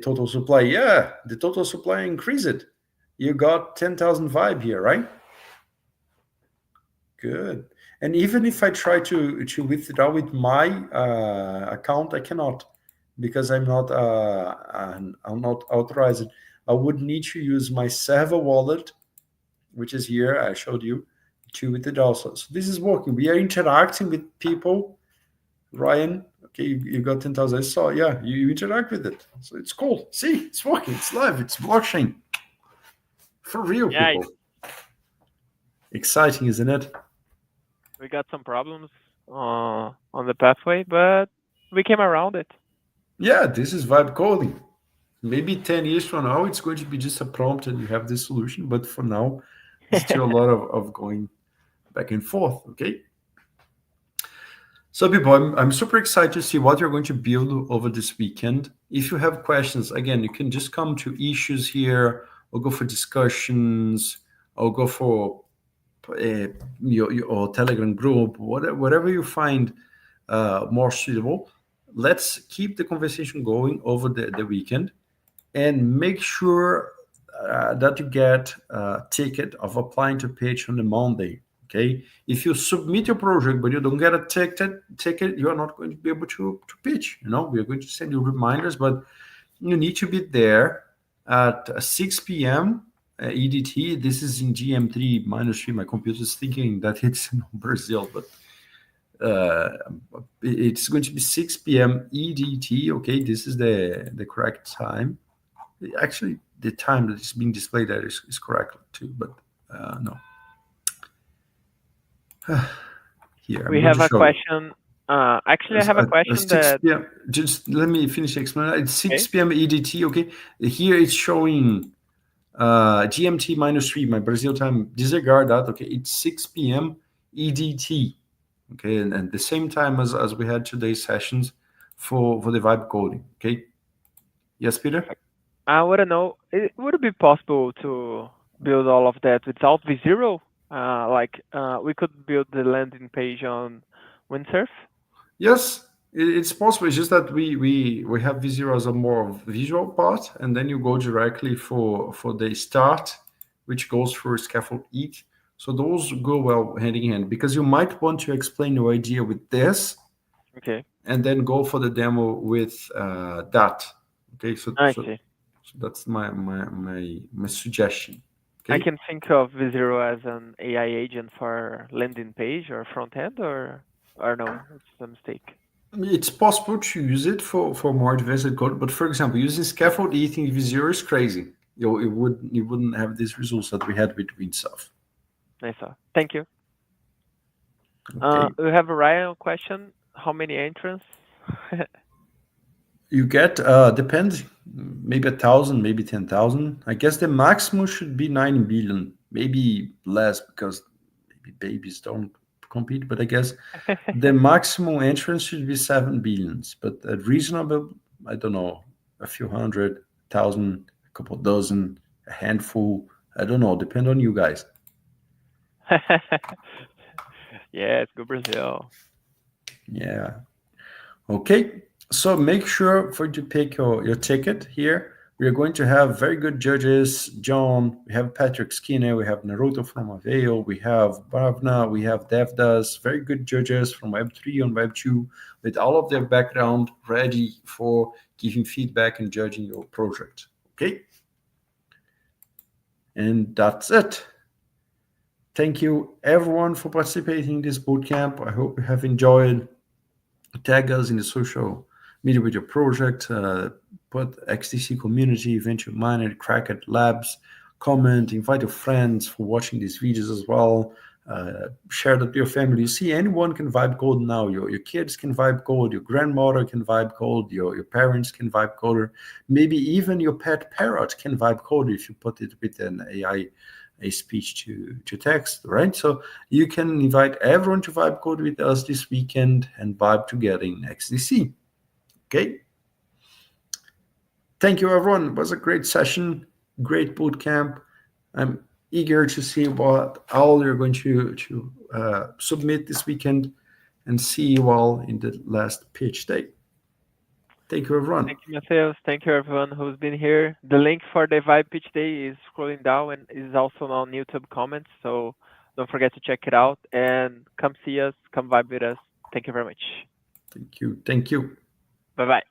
total supply. Yeah, the total supply increased. You got 10,000 vibe here, right? Good. And even if I try to withdraw with my account, I cannot because I'm not authorized. I would need to use my server wallet, which is here. I showed you to withdraw. So this is working. We are interacting with people. Ryan, okay, you got 10,000. I saw, yeah, you interact with it. So it's cool. See, it's working. It's live. It's blockchain for real, Yeah, people. Exciting, isn't it? we got some problems on the pathway, but we came around it. Yeah, this is vibe coding. Maybe 10 years from now, it's going to be just a prompt and you have this solution. But for now, there's still a lot of going back and forth. Okay. So, people, I'm super excited to see what you're going to build over this weekend. If you have questions, again, you can just come to issues here or go for discussions or go for your Telegram group, whatever you find more suitable. Let's keep the conversation going over the weekend and make sure that you get a ticket of applying to pitch on the Monday. Okay, if you submit your project but you don't get a ticket, you are not going to be able to pitch. We are going to send you reminders, but you need to be there at 6 p.m. EDT. This is in GM3 -3. My computer is thinking that it's in Brazil, but it's going to be 6 p.m. EDT. Okay, this is the correct time. Actually, the time that is being displayed there is correct too, but no. Here, I'm We going have to a show you. question. Actually, I have a At question 6 that. p.m. Just let me finish explaining. It's Okay. 6 p.m. EDT. Okay, here it's showing GMT -3, my Brazil time. Disregard that. Okay, it's 6 p.m. EDT. Okay, and the same time as we had today's sessions for the vibe coding. Okay. Yes, Peter. Perfect. I want to know, would it be possible to build all of that without V0? We could build the landing page on Windsurf. Yes, it's possible. It's just that we have V0 as a more visual part, and then you go directly for the start, which goes for scaffold ETH. So those go well hand in hand because you might want to explain your idea with this, Okay, and then go for the demo with that. Okay, so I so see. so that's my suggestion. I Okay. can think of V0 as an AI agent for landing page or front end, or no, it's a mistake. It's possible to use it for more advanced code, but for example, using scaffold eating V0 is crazy. You wouldn't have these results that we had with Windsurf. Nice. Thank you. Okay. We have a Ryan question. How many entrants? You get depends, maybe 1,000, maybe 10,000. I guess the maximum should be 9 billion, maybe less because maybe babies don't compete. But I guess the maximum entrance should be 7 billions. But a reasonable, I don't know, a few 100,000, a couple dozen, a handful. I don't know. Depend on you guys. Yes, go Brazil. Yeah. Okay, so make sure for you to pick your ticket here. We are going to have very good judges. John, we have Patrick Skinner, we have Naruto from Avail, we have Bhavna, we have Devdas, very good judges from Web3 and Web2 with all of their background ready for giving feedback and judging your project. Okay, and that's it. Thank you everyone for participating in this bootcamp. I hope you have enjoyed. Tag us in the social media with your project, put XDC community, Venture Miner, Cracked Labs, comment, invite your friends for watching these videos as well. Share that with your family. You see, anyone can vibe code now. Your kids can vibe code, your grandmother can vibe code, your parents can vibe coder, maybe even your pet parrot can vibe code if you put it with an AI, a speech to text, right? So you can invite everyone to vibe code with us this weekend and vibe together in XDC. Okay. Thank you, everyone. It was a great session, great boot camp. I'm eager to see what all you're going to submit this weekend and see you all in the last pitch day. Thank you, everyone. Thank you, Matheus. Thank you, everyone who's been here. The link for the Vibe Pitch Day is scrolling down and is also on YouTube comments. So don't forget to check it out and come see us, come vibe with us. Thank you very much. Thank you. Thank you. Bye bye.